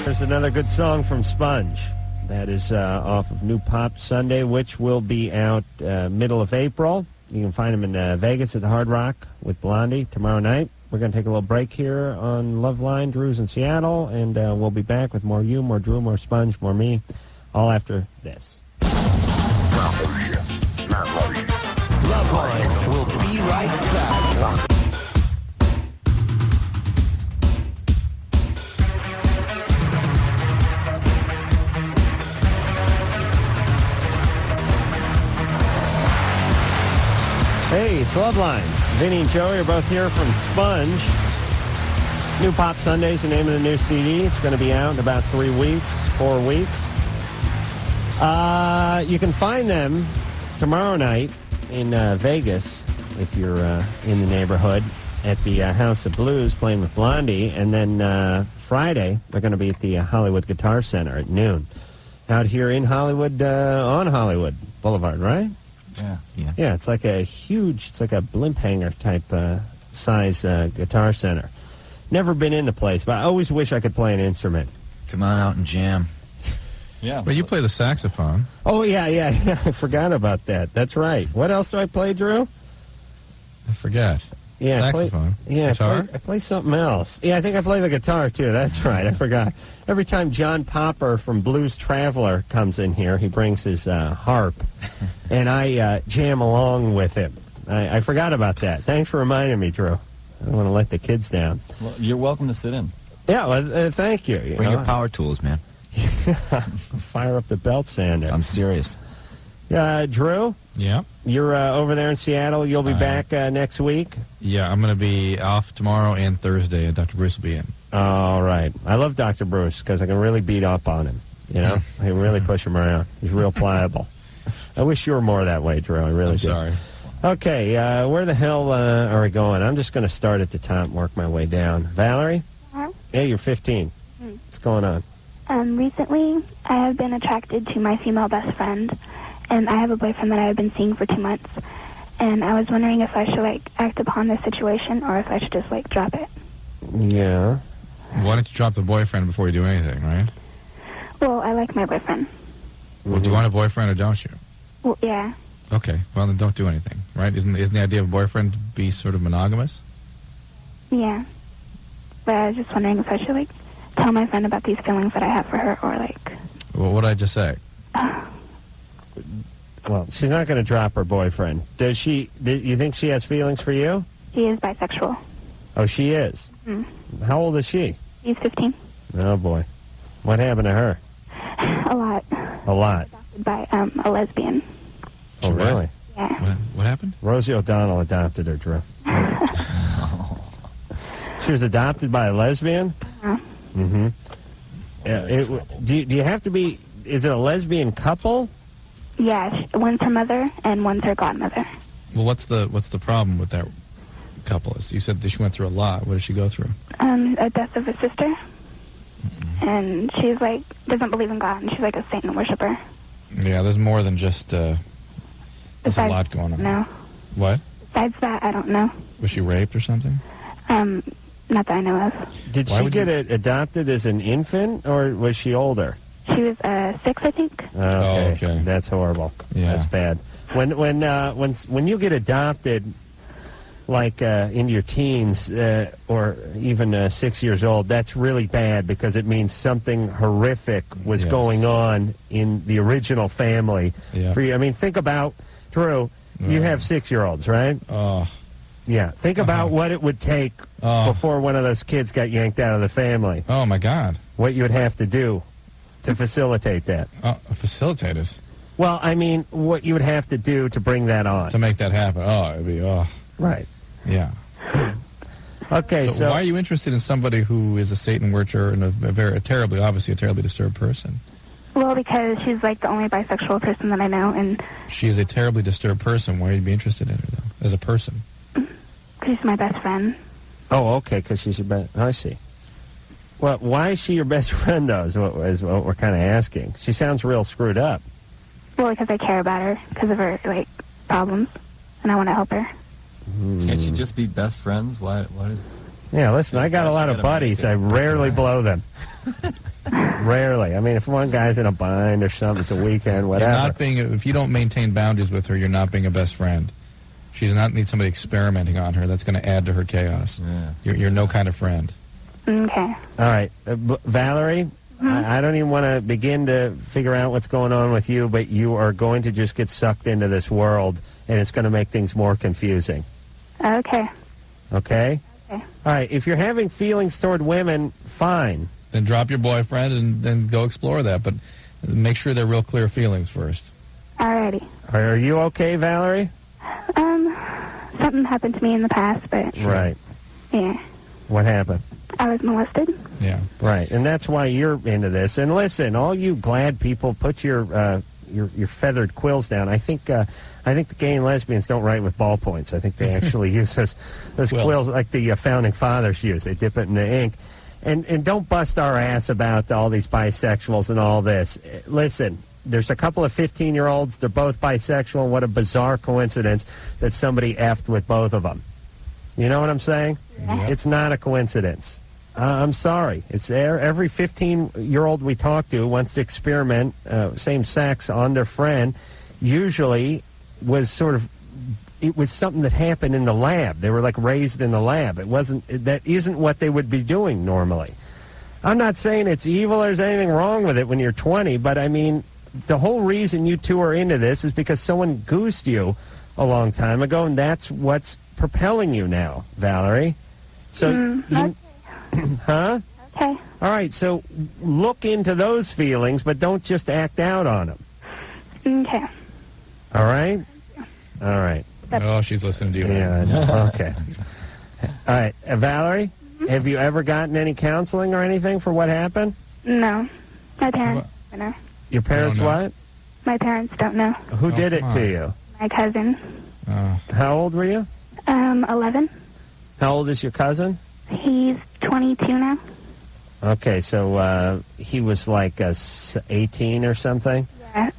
There's another good song from Sponge. That is off of New Pop Sunday, which will be out middle of April. You can find him in Vegas at the Hard Rock with Blondie tomorrow night. We're going to take a little break here on Loveline. Drew's in Seattle, and we'll be back with more you, more Drew, more Sponge, more me, all after this. Loveline will be right back. Hey, it's Loveline. Vinny and Joey are both here from Sponge. New Pop Sunday's the name of the new CD. It's going to be out in about 4 weeks. You can find them tomorrow night in Vegas, if you're in the neighborhood, at the House of Blues playing with Blondie. And then Friday, they're going to be at the Hollywood Guitar Center at noon. Out here in Hollywood, on Hollywood Boulevard, right? Yeah, it's like a blimp hanger type size guitar center. Never been in the place, but I always wish I could play an instrument. Come on out and jam. Yeah. Well, you play the saxophone. Oh, yeah. I forgot about that. That's right. What else do I play, Drew? I forget. Yeah, saxophone. Guitar? I play something else. Yeah, I think I play the guitar, too. That's right. I forgot. Every time John Popper from Blues Traveler comes in here, he brings his harp, and I jam along with him. I forgot about that. Thanks for reminding me, Drew. I don't want to let the kids down. Well, you're welcome to sit in. Yeah, well, thank you. Bring your power tools, man. Fire up the belt sander. I'm serious. Drew? Yeah? You're over there in Seattle. You'll be back next week? Yeah, I'm going to be off tomorrow and Thursday, and Dr. Bruce will be in. All right. I love Dr. Bruce because I can really beat up on him. You know? I can really push him around. He's real pliable. I wish you were more that way, Drew. I really do. Sorry. Okay, where the hell are we going? I'm just going to start at the top and work my way down. Valerie? Yeah, you're 15. What's going on? Recently, I have been attracted to my female best friend, and I have a boyfriend that I have been seeing for 2 months. And I was wondering if I should, act upon this situation or if I should just, drop it. Yeah. Why don't you drop the boyfriend before you do anything, right? Well, I like my boyfriend. Well, do you want a boyfriend or don't you? Well, yeah. Okay, well, then don't do anything, right? Isn't the idea of a boyfriend to be sort of monogamous? Yeah. But I was just wondering if I should, tell my friend about these feelings that I have for her or, Well, what did I just say? Well, she's not going to drop her boyfriend. Do you think she has feelings for you? He is bisexual. Oh, she is? How old is she? He's 15. Oh, boy. What happened to her? A lot. A lot? Adopted by a lesbian. Oh, really? Yeah. What happened? Rosie O'Donnell adopted her, Drew. She was adopted by a lesbian? Mm-hmm. Do you have to be... Is it a lesbian couple? Yeah, one's her mother and one's her godmother. Well, what's the problem with that couple? You said that she went through a lot. What did she go through? A death of a sister. And she's doesn't believe in God, and she's a Satan worshiper. Yeah, there's more than just, there's a lot going on. No. What? Besides that, I don't know. Was she raped or something? Not that I know of. Did she get adopted as an infant, or was she older? She was 6, I think. Okay. That's horrible. Yeah. That's bad. When you get adopted, like in your teens or even 6 years old, that's really bad because it means something horrific was going on in the original family. Yeah. For you. I mean, think about, Drew, you have 6-year-olds, right? Oh. Yeah. Think about what it would take before one of those kids got yanked out of the family. Oh, my God. What you would have to do to facilitate that. Facilitate us? Well, I mean, what you would have to do to bring that on. To make that happen. Oh, it'd be, Right. Yeah. Okay, so why are you interested in somebody who is a Satan worshiper and obviously a terribly disturbed person? Well, because she's like the only bisexual person that I know, and She is a terribly disturbed person. Why would you be interested in her, though, as a person? she's my best friend. Oh, okay, because she's your best... I see. Well, why is she your best friend, though, is what we're kind of asking. She sounds real screwed up. Well, because I care about her, because of her, like, problems, and I want to help her. Can't you just be best friends? What is... Yeah, listen, I got a lot of buddies. I rarely blow them. Rarely. I mean, if one guy's in a bind or something, it's a weekend, whatever. If you don't maintain boundaries with her, you're not being a best friend. She does not need somebody experimenting on her. That's going to add to her chaos. Yeah. You're no kind of friend. Okay. All right. Valerie, I don't even want to begin to figure out what's going on with you, but you are going to just get sucked into this world, and it's going to make things more confusing. Okay. Okay? Okay. All right. If you're having feelings toward women, fine. Then drop your boyfriend and then go explore that, but make sure they're real clear feelings first. Alrighty. Are you okay, Valerie? Something happened to me in the past, but... Right. Yeah. What happened? I was molested. Yeah. Right, and that's why you're into this. And listen, all you glad people, put your feathered quills down. I think the gay and lesbians don't write with ballpoints. I think they actually use those quills like the founding fathers used. They dip it in the ink. And don't bust our ass about all these bisexuals and all this. Listen, there's a couple of 15-year-olds. They're both bisexual. What a bizarre coincidence that somebody effed with both of them. You know what I'm saying? Yeah. It's not a coincidence. I'm sorry. It's every 15-year-old we talk to wants to experiment same sex on their friend. Usually it was something that happened in the lab. They were like raised in the lab. That isn't what they would be doing normally. I'm not saying it's evil or there's anything wrong with it when you're 20, but I mean, the whole reason you two are into this is because someone goosed you a long time ago, and that's what's propelling you now, Valerie. So, huh? Okay. All right, so look into those feelings, but don't just act out on them. Okay. All right? All right. Oh, she's listening to you. Yeah, I know. Okay. All right, Valerie, have you ever gotten any counseling or anything for what happened? No. My parents don't know. Your parents what? My parents don't know. Who did it to you? My cousin. How old were you? 11. How old is your cousin? He's 22 now. Okay, so he was like 18 or something? Yeah.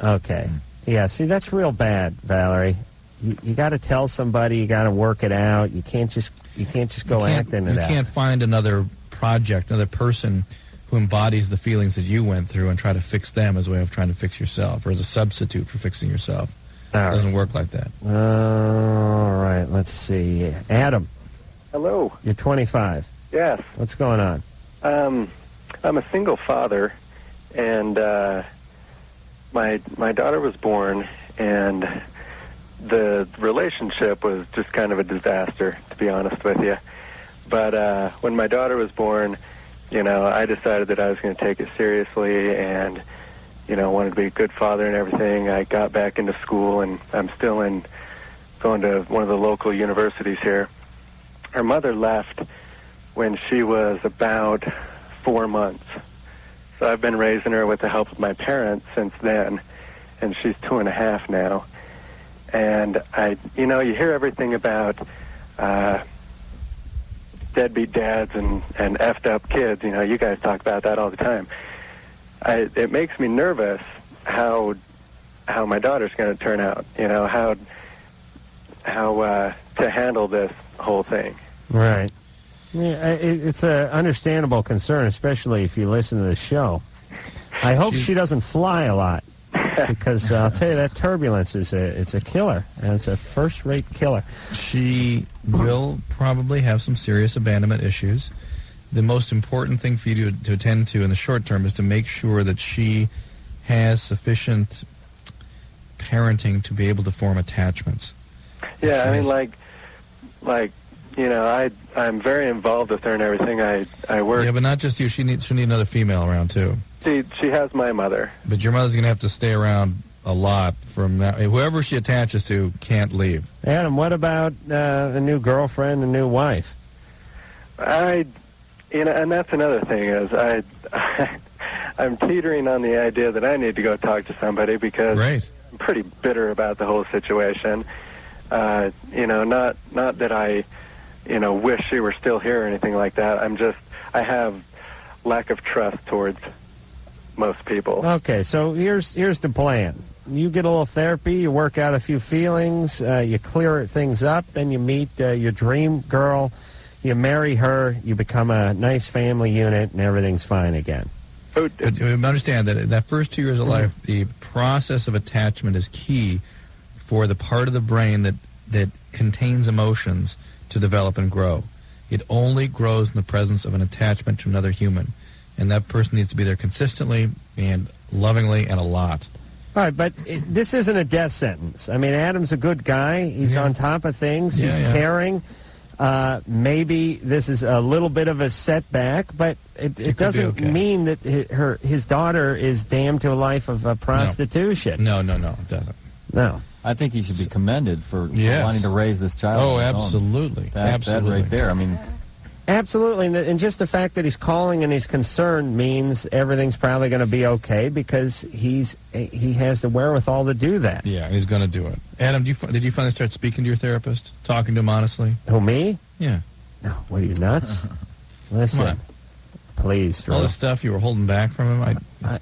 Okay. Yeah, see, that's real bad, Valerie. You got to tell somebody. You got to work it out. You can't just go act into that. You can't find another project, another person who embodies the feelings that you went through and try to fix them as a way of trying to fix yourself, or as a substitute for fixing yourself. It doesn't work like that. All right, let's see. Adam. Hello. You're 25. Yes. What's going on? I'm a single father, and my daughter was born, and the relationship was just kind of a disaster, to be honest with you. But when my daughter was born, I decided that I was going to take it seriously and, wanted to be a good father and everything. I got back into school, and I'm still going to one of the local universities here. Her mother left when she was about 4 months. So I've been raising her with the help of my parents since then, and she's 2.5 now. And you hear everything about deadbeat dads and effed up kids. You guys talk about that all the time. It makes me nervous. how my daughter's going to turn out. You know, how to handle this whole thing. Right. Yeah, it's an understandable concern, especially if you listen to the show. I hope she doesn't fly a lot, because I'll tell you, that turbulence it's a killer, and it's a first-rate killer. She will probably have some serious abandonment issues. The most important thing for you to attend to in the short term is to make sure that she has sufficient parenting to be able to form attachments. Yeah, I mean, like, you know, I'm very involved with her and everything. I work. Yeah, but not just you. She'll need another female around too. She has my mother. But your mother's going to have to stay around a lot from now. Whoever she attaches to can't leave. Adam, what about a new girlfriend, a new wife? You know, and that's another thing is I'm teetering on the idea that I need to go talk to somebody because I'm pretty bitter about the whole situation. You know, not that I, you know, wish she were still here or anything like that. I have lack of trust towards most people. Okay, so here's the plan. You get a little therapy, you work out a few feelings, you clear things up, then you meet your dream girl, you marry her, you become a nice family unit, and everything's fine again. But understand that that first 2 years of life, the process of attachment is key for the part of the brain that contains emotions to develop and grow. It only grows in the presence of an attachment to another human. And that person needs to be there consistently and lovingly and a lot. All right, but this isn't a death sentence. I mean, Adam's a good guy. He's on top of things. He's caring. Maybe this is a little bit of a setback, but it doesn't mean that his daughter is damned to a life of prostitution. No, it doesn't. No. I think he should be commended for wanting to raise this child. Oh, absolutely. That right there. I mean, absolutely, and just the fact that he's calling and he's concerned means everything's probably going to be okay because he has the wherewithal to do that. Yeah, he's going to do it. Adam, did you finally start speaking to your therapist, talking to him honestly? Who, me? Yeah. No, what are you, nuts? Listen, please, Drew. All the stuff you were holding back from him,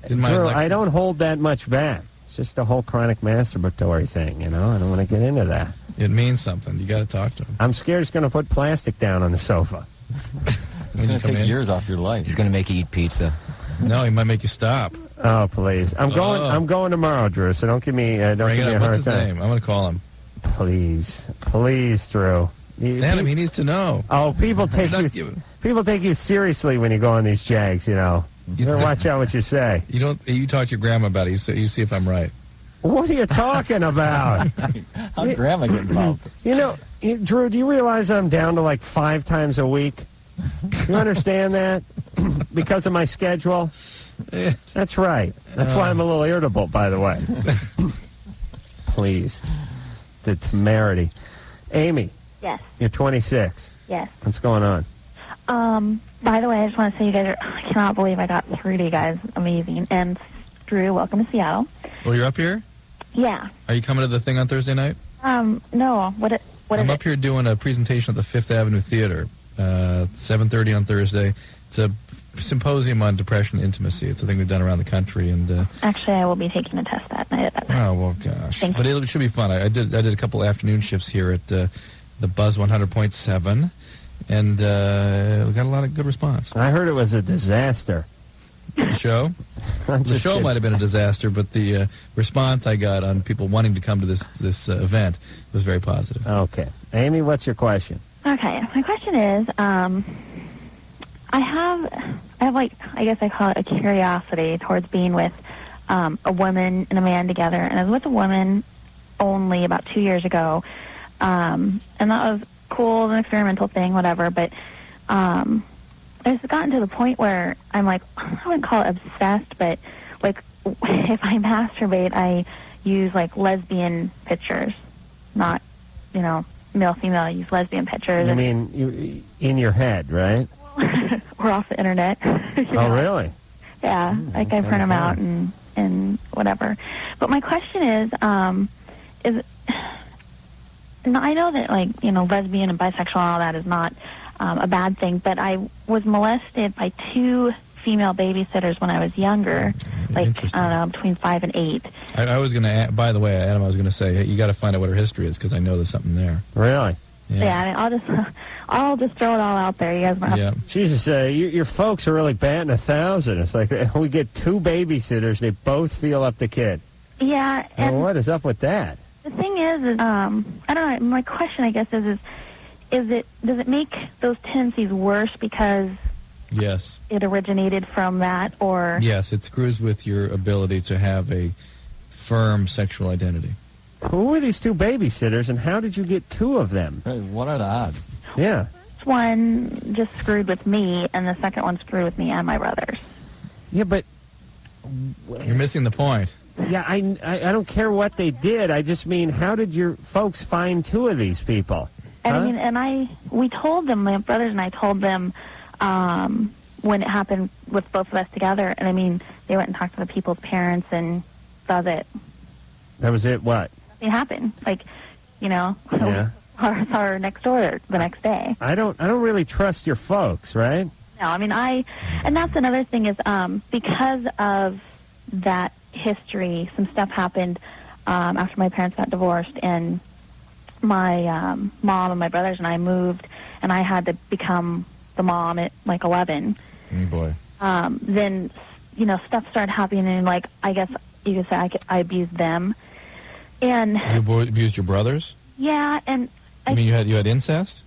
Drew, I don't hold that much back. It's just the whole chronic masturbatory thing, you know? I don't want to get into that. It means something. You got to talk to him. I'm scared he's going to put plastic down on the sofa. It's going to take years off your life. He's going to make you eat pizza. No, he might make you stop. Oh, please! I'm going tomorrow, Drew. So don't give me a hard time. What's his name? I'm going to call him. Please, Drew. Adam, he needs to know. Oh, people take you seriously when you go on these jags. You know, you better watch out what you say. You talk to your grandma about it. You see if I'm right. What are you talking about? How'd Grandma get involved? You know, Drew, do you realize I'm down to like 5 times a week? You understand that? Because of my schedule? That's right. That's why I'm a little irritable, by the way. Please. The temerity. Amy. Yes. You're 26. Yes. What's going on? By the way, I just want to say I cannot believe I got through to you guys. Amazing. And Drew, welcome to Seattle. Well, you're up here? Yeah. Are you coming to the thing on Thursday night? No. What is it? I'm up here doing a presentation at the Fifth Avenue Theater, 7:30 on Thursday. It's a symposium on depression and intimacy. It's a thing we've done around the country. And actually, I will be taking a test that night. Oh, well, gosh. Thank but you. It should be fun. I did a couple afternoon shifts here at the Buzz 100.7, and we got a lot of good response. I heard it was a disaster. The show? The show might have been a disaster, but the response I got on people wanting to come to this event was very positive. Okay. Amy, what's your question? Okay. My question is, I have like, I guess I call it a curiosity towards being with a woman and a man together. And I was with a woman only about 2 years ago. And that was cool, an experimental thing, whatever. But it's gotten to the point where I'm like, I wouldn't call it obsessed, but like if I masturbate, I use like lesbian pictures, not, male, female. I use lesbian pictures. You mean in your head, right? Or off the internet. Oh, really? Yeah, I print them out and whatever. But my question is I know that lesbian and bisexual and all that is not a bad thing, but I was molested by 2 female babysitters when I was younger. like, I don't know, between 5 and 8. I was going to, by the way, Adam, I was going to say, hey, you got to find out what her history is because I know there's something there. Really? Yeah, I mean, I'll just throw it all out there. You guys might have to. Jesus, your folks are really batting 1,000. It's like we get 2 babysitters. They both feel up the kid. Yeah. And what is up with that? The thing is I don't know, my question, I guess, does it make those tendencies worse because yes, it originated from that, or? Yes, it screws with your ability to have a firm sexual identity. Who were these 2 babysitters, and how did you get 2 of them? Hey, what are the odds? Yeah. This one just screwed with me, and the second one screwed with me and my brothers. Yeah, but you're missing the point. Yeah, I don't care what they did. I just mean, how did your folks find 2 of these people? And I mean, we told them, my brothers and I told them when it happened with both of us together. And I mean, they went and talked to the people's parents, and that was it. That was it. What? Nothing happened. Like, Yeah. saw her next door the next day. I don't really trust your folks, right? No, I mean, and that's another thing is because of that history, some stuff happened after my parents got divorced, and my mom and my brothers and I moved, and I had to become the mom at like 11. Oh boy. Then, stuff started happening, and like, I guess you could say I abused them. And you abused your brothers? Yeah, and you mean you had incest?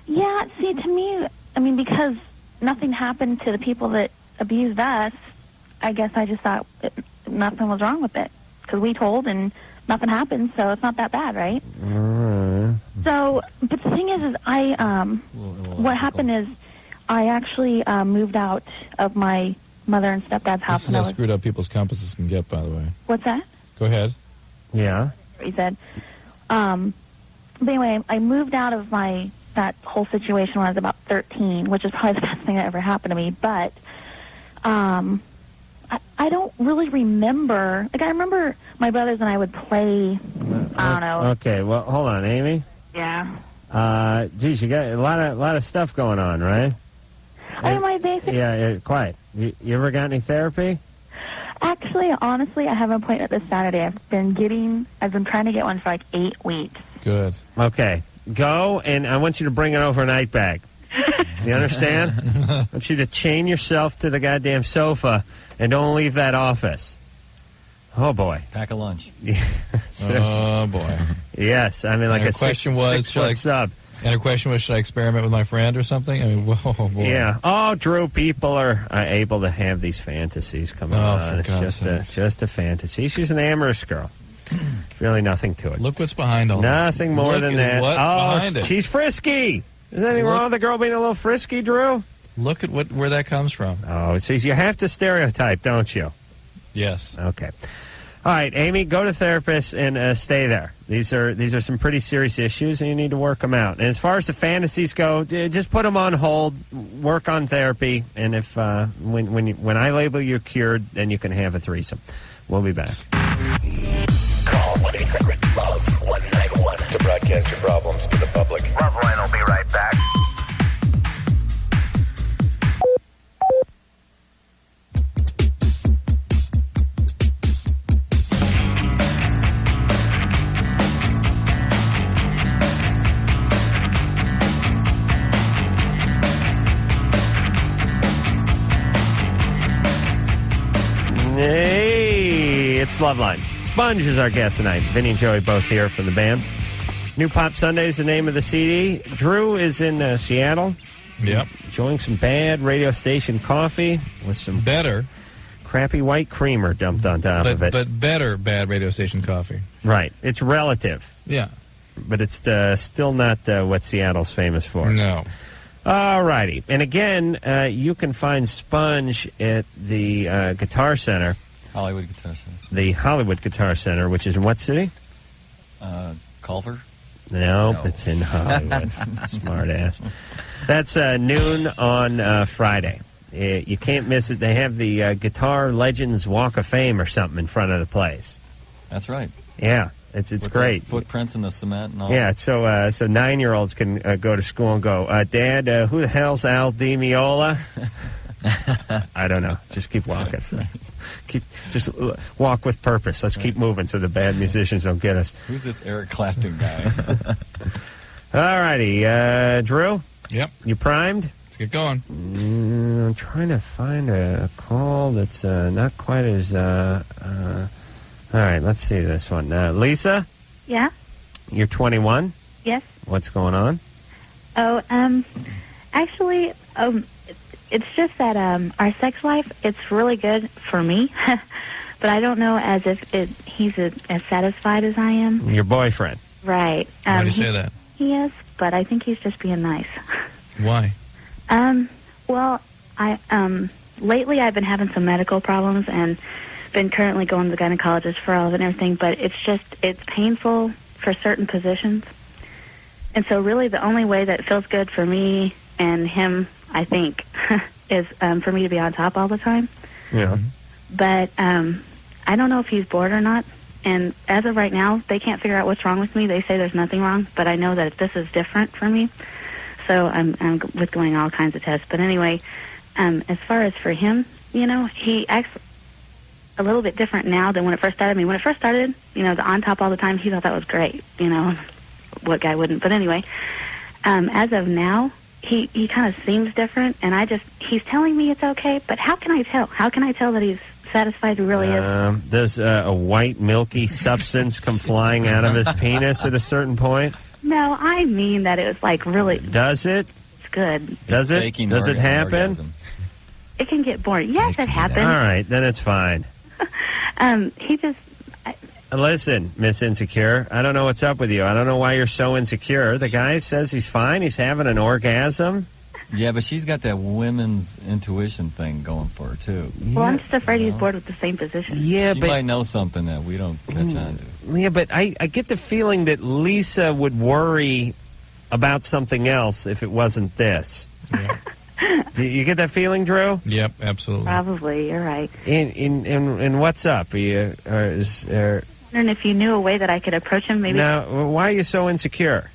Yeah, see, to me, I mean, because nothing happened to the people that abused us, I guess I just thought nothing was wrong with it. Because we told and nothing happened, so it's not that bad, right? So, but the thing is what happened is I actually moved out of my mother and stepdad's house. This is how screwed up people's compasses can get, by the way. What's that? Go ahead. Yeah. He said. But anyway, I moved out of that whole situation when I was about 13, which is probably the best thing that ever happened to me. But I don't really remember. Like, I remember my brothers and I would play. I don't know. Okay, well, hold on, Amy. Yeah. Geez, you got a lot of stuff going on, right? I mean, my basic. Yeah, quiet. You ever got any therapy? Actually, honestly, I have an appointment this Saturday. I've been trying to get one for like 8 weeks. Good. Okay. Go, and I want you to bring an overnight bag. You understand? I want you to chain yourself to the goddamn sofa and don't leave that office. Oh, boy. Pack a lunch. Oh, boy. Yes. I mean, like and a question was, six-foot sub. And her question was, should I experiment with my friend or something? I mean, whoa, boy. Yeah. Oh, Drew, people are able to have these fantasies come on. It's just a fantasy. She's an amorous girl. Really nothing to it. Look what's behind all Nothing that. more than that. What's behind it. She's frisky. Is anything wrong with the girl being a little frisky, Drew? Look at where that comes from. Oh, so you have to stereotype, don't you? Yes. Okay. All right, Amy, go to therapist and stay there. These are some pretty serious issues, and you need to work them out. And as far as the fantasies go, just put them on hold, work on therapy, and if when I label you cured, then you can have a threesome. We'll be back. Call 1-800-LOVE-191 to broadcast your problems to the public. Loveline will be right back. Hey, it's Loveline. Sponge is our guest tonight. Vinny and Joey both here from the band. New Pop Sunday is the name of the CD. Drew is in Seattle. Yep. Enjoying some bad radio station coffee with some better crappy white creamer dumped on top of it. But better bad radio station coffee. Right. It's relative. Yeah. But it's still not what Seattle's famous for. No. All righty. And again, you can find Sponge at the Guitar Center. Hollywood Guitar Center. The Hollywood Guitar Center, which is in what city? Culver? No, it's in Hollywood. Smart ass. That's noon on Friday. You can't miss it. They have the Guitar Legends Walk of Fame or something in front of the place. That's right. Yeah. It's With great. The footprints in the cement and all. Yeah, so 9-year-olds can go to school and go, Dad, who the hell's Al Di Meola? I don't know. Just keep walking. Just walk with purpose. Let's keep moving so the bad musicians don't get us. Who's this Eric Clapton guy? All righty. Drew? Yep. You primed? Let's get going. I'm trying to find a call that's not quite as... all right, let's see this one. Lisa? Yeah? You're 21? Yes. What's going on? Oh, actually, it's just that our sex life, it's really good for me, but I don't know as if he's as satisfied as I am. Your boyfriend? Right. Why do you say that? He is, but I think he's just being nice. Why? Well, lately I've been having some medical problems and been currently going to the gynecologist for all of it and everything, but it's painful for certain positions. And so really the only way that feels good for me and him, I think, is for me to be on top all the time. Yeah. But I don't know if he's bored or not. And as of right now, they can't figure out what's wrong with me. They say there's nothing wrong, but I know that this is different for me. So I'm with going all kinds of tests. But anyway, as far as for him, he acts a little bit different now than when it first started. I mean, when it first started, the on top all the time, he thought that was great. What guy wouldn't? But anyway, as of now, he kind of seems different, and he's telling me it's okay, but how can I tell? How can I tell that he's satisfied he really is? Does a white, milky substance come flying out of his penis at a certain point? No, I mean that it was like really... Does it? It's good. Does it? Does it happen? Orgasm. It can get boring. Yes, it happens. All right, then it's fine. He just... Listen, Miss Insecure, I don't know what's up with you. I don't know why you're so insecure. The guy says he's fine. He's having an orgasm. Yeah, but she's got that women's intuition thing going for her, too. Well, I'm just afraid he's bored with the same position. Yeah, she but... might know something that we don't catch on to. Yeah, but I get the feeling that Lisa would worry about something else if it wasn't this. Yeah. Do you get that feeling, Drew? Yep, absolutely. Probably, you're right. And what's up? Are you... wondering if you knew a way that I could approach him, maybe... Now, why are you so insecure?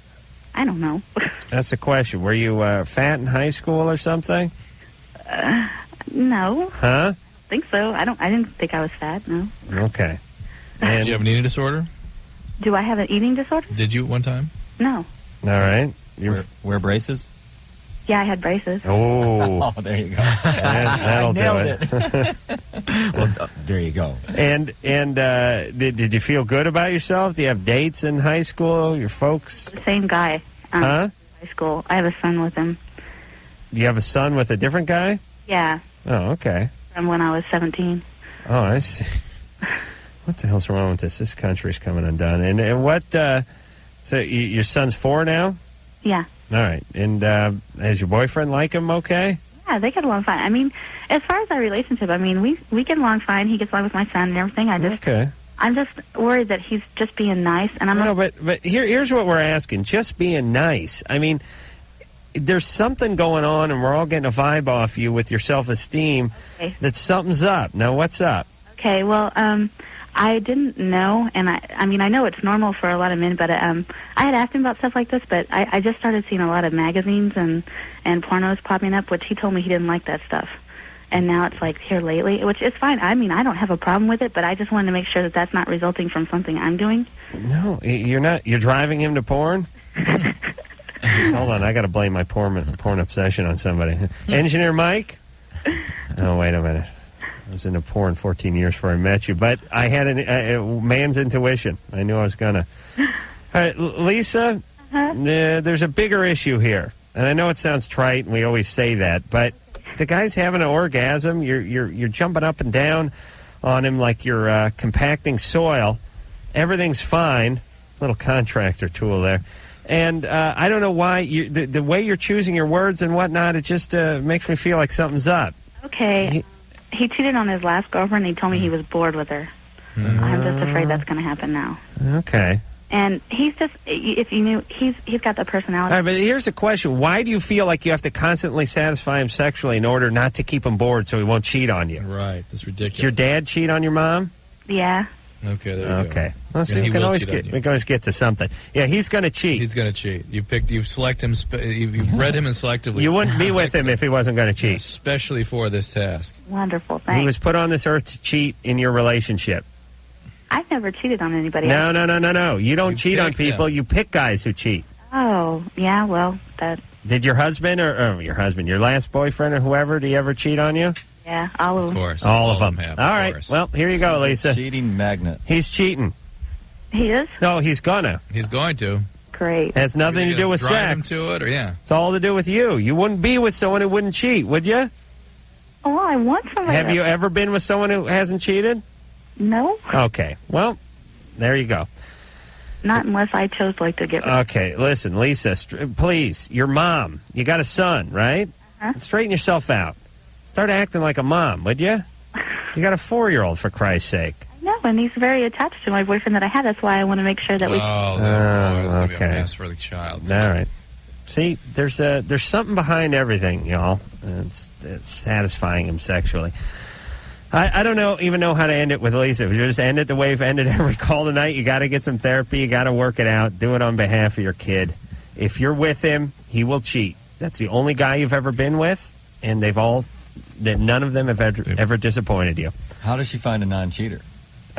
I don't know. That's the question. Were you fat in high school or something? No. Huh? I think so. I didn't think I was fat, no. Okay. Did you have an eating disorder? Do I have an eating disorder? Did you at one time? No. All right. Wear braces? Yeah, I had braces. Oh. Oh, there you go. That'll do it. Well, there you go. And did you feel good about yourself? Do you have dates in high school? Your folks? The same guy. Huh? High school. I have a son with him. Do you have a son with a different guy? Yeah. Oh, okay. From when I was 17. Oh, I see. What the hell's wrong with this? This country's coming undone. And what, so your son's 4 now? Yeah. All right. And does your boyfriend like him okay? Yeah, they get along fine. I mean, as far as our relationship, I mean, we get along fine. He gets along with my son and everything. Okay. I'm just worried that he's just being nice, and I'm No, not... but here's what we're asking. Just being nice. I mean, there's something going on, and we're all getting a vibe off you with your self-esteem that something's up. Now, what's up? Okay, well, I didn't know, and I mean, I know it's normal for a lot of men, but I had asked him about stuff like this, but I just started seeing a lot of magazines and pornos popping up, which he told me he didn't like that stuff. And now it's like here lately, which is fine. I mean, I don't have a problem with it, but I just wanted to make sure that that's not resulting from something I'm doing. No, you're not. You're driving him to porn? Hold on, I got to blame my porn obsession on somebody. Engineer Mike? Oh, wait a minute. I was into porn 14 years before I met you, but I had a man's intuition. I knew I was going to. All right, Lisa, there's a bigger issue here. And I know it sounds trite, and we always say that, but the guy's having an orgasm. You're jumping up and down on him like you're compacting soil. Everything's fine. Little contractor tool there. And I don't know why, the way you're choosing your words and whatnot, it just makes me feel like something's up. Okay. He cheated on his last girlfriend, and he told me he was bored with her. I'm just afraid that's going to happen now. Okay. And he's just, if you knew, he's got the personality. All right, but here's the question. Why do you feel like you have to constantly satisfy him sexually in order not to keep him bored so he won't cheat on you? Right. That's ridiculous. Did your dad cheat on your mom? Yeah. Okay, there you go. Okay. Well, see, Yeah, he we can will always cheat on get you. we can always get to something. Yeah, he's going to cheat. He's going to cheat. You select him. You read him and selectively. You wouldn't be with him if he wasn't going to cheat. Especially for this task. Wonderful, He thanks. was put on this earth to cheat in your relationship. I've never cheated on anybody No, else. no. You don't cheat on pick people. them. You pick guys who cheat. Oh, yeah, well, that, Did your husband or your last boyfriend or whoever, did he ever cheat on you? yeah, all of Of them. course. All of them. have, All of right. course. Well, here you go, Lisa. Cheating magnet. He's cheating. He is? No, he's gonna. He's going to. Great. Has nothing to do with drive him sex. to it, or yeah. It's all to do with you. You wouldn't be with someone who wouldn't cheat, would you? Oh, I want somebody Have that- you ever been with someone who hasn't cheated? No, Okay. Well, there you go. not unless I chose like to get rid of Okay, listen, Lisa, please, your mom. You got a son, right? Uh-huh. Straighten yourself out. Start acting like a mom, would you? You got a 4-year-old, for Christ's sake. No, and he's very attached to my boyfriend that I had. That's why I want to make sure that we... It's going to be a okay. mess for the child. All right. See, there's something behind everything, y'all. It's satisfying him sexually. I don't even know how to end it with Lisa. We just end it the way we've ended every call tonight. You got to get some therapy. You got to work it out. Do it on behalf of your kid. If you're with him, he will cheat. That's the only guy you've ever been with, and none of them have ever disappointed you. How does she find a non-cheater?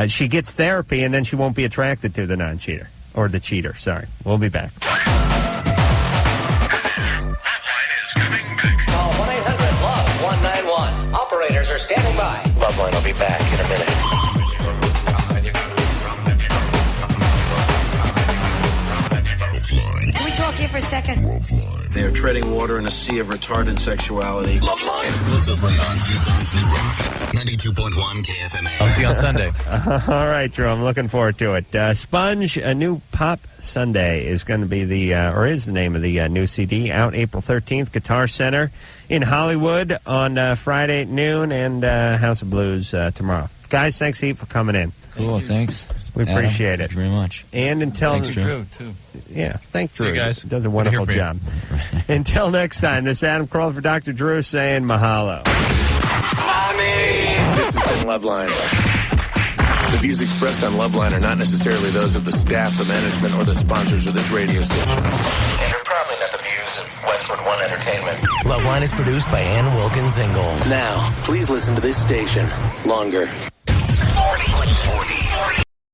She gets therapy, and then she won't be attracted to the non-cheater. Or the cheater, sorry. We'll be back. Call 1-800-LOVE-191. Operators are standing by. Loveline will be back in a minute. Can we talk here for a second? They are treading water in a sea of retarded sexuality. Loveline. Exclusively on Tucson's New Rock. 92.1 KFMA. I'll see you on Sunday. All right, Drew. I'm looking forward to it. Sponge, a new Pop Sunday is going to be is the name of the new CD, out April 13th. Guitar Center in Hollywood on Friday at noon, and House of Blues tomorrow. Guys, thanks, Heath, for coming in. Cool, thanks. We appreciate it. Thank you very much. And until Thanks, Drew. too. Yeah, thanks, See Drew. you guys. Does a wonderful Good to hear job. Until next time, this is Adam Carolla for Dr. Drew saying mahalo. This has been Loveline. The views expressed on Loveline are not necessarily those of the staff, the management, or the sponsors of this radio station. And are probably not the views of Westwood One Entertainment. Loveline is produced by Ann Wilkins Ingle. Now, please listen to this station longer. 40.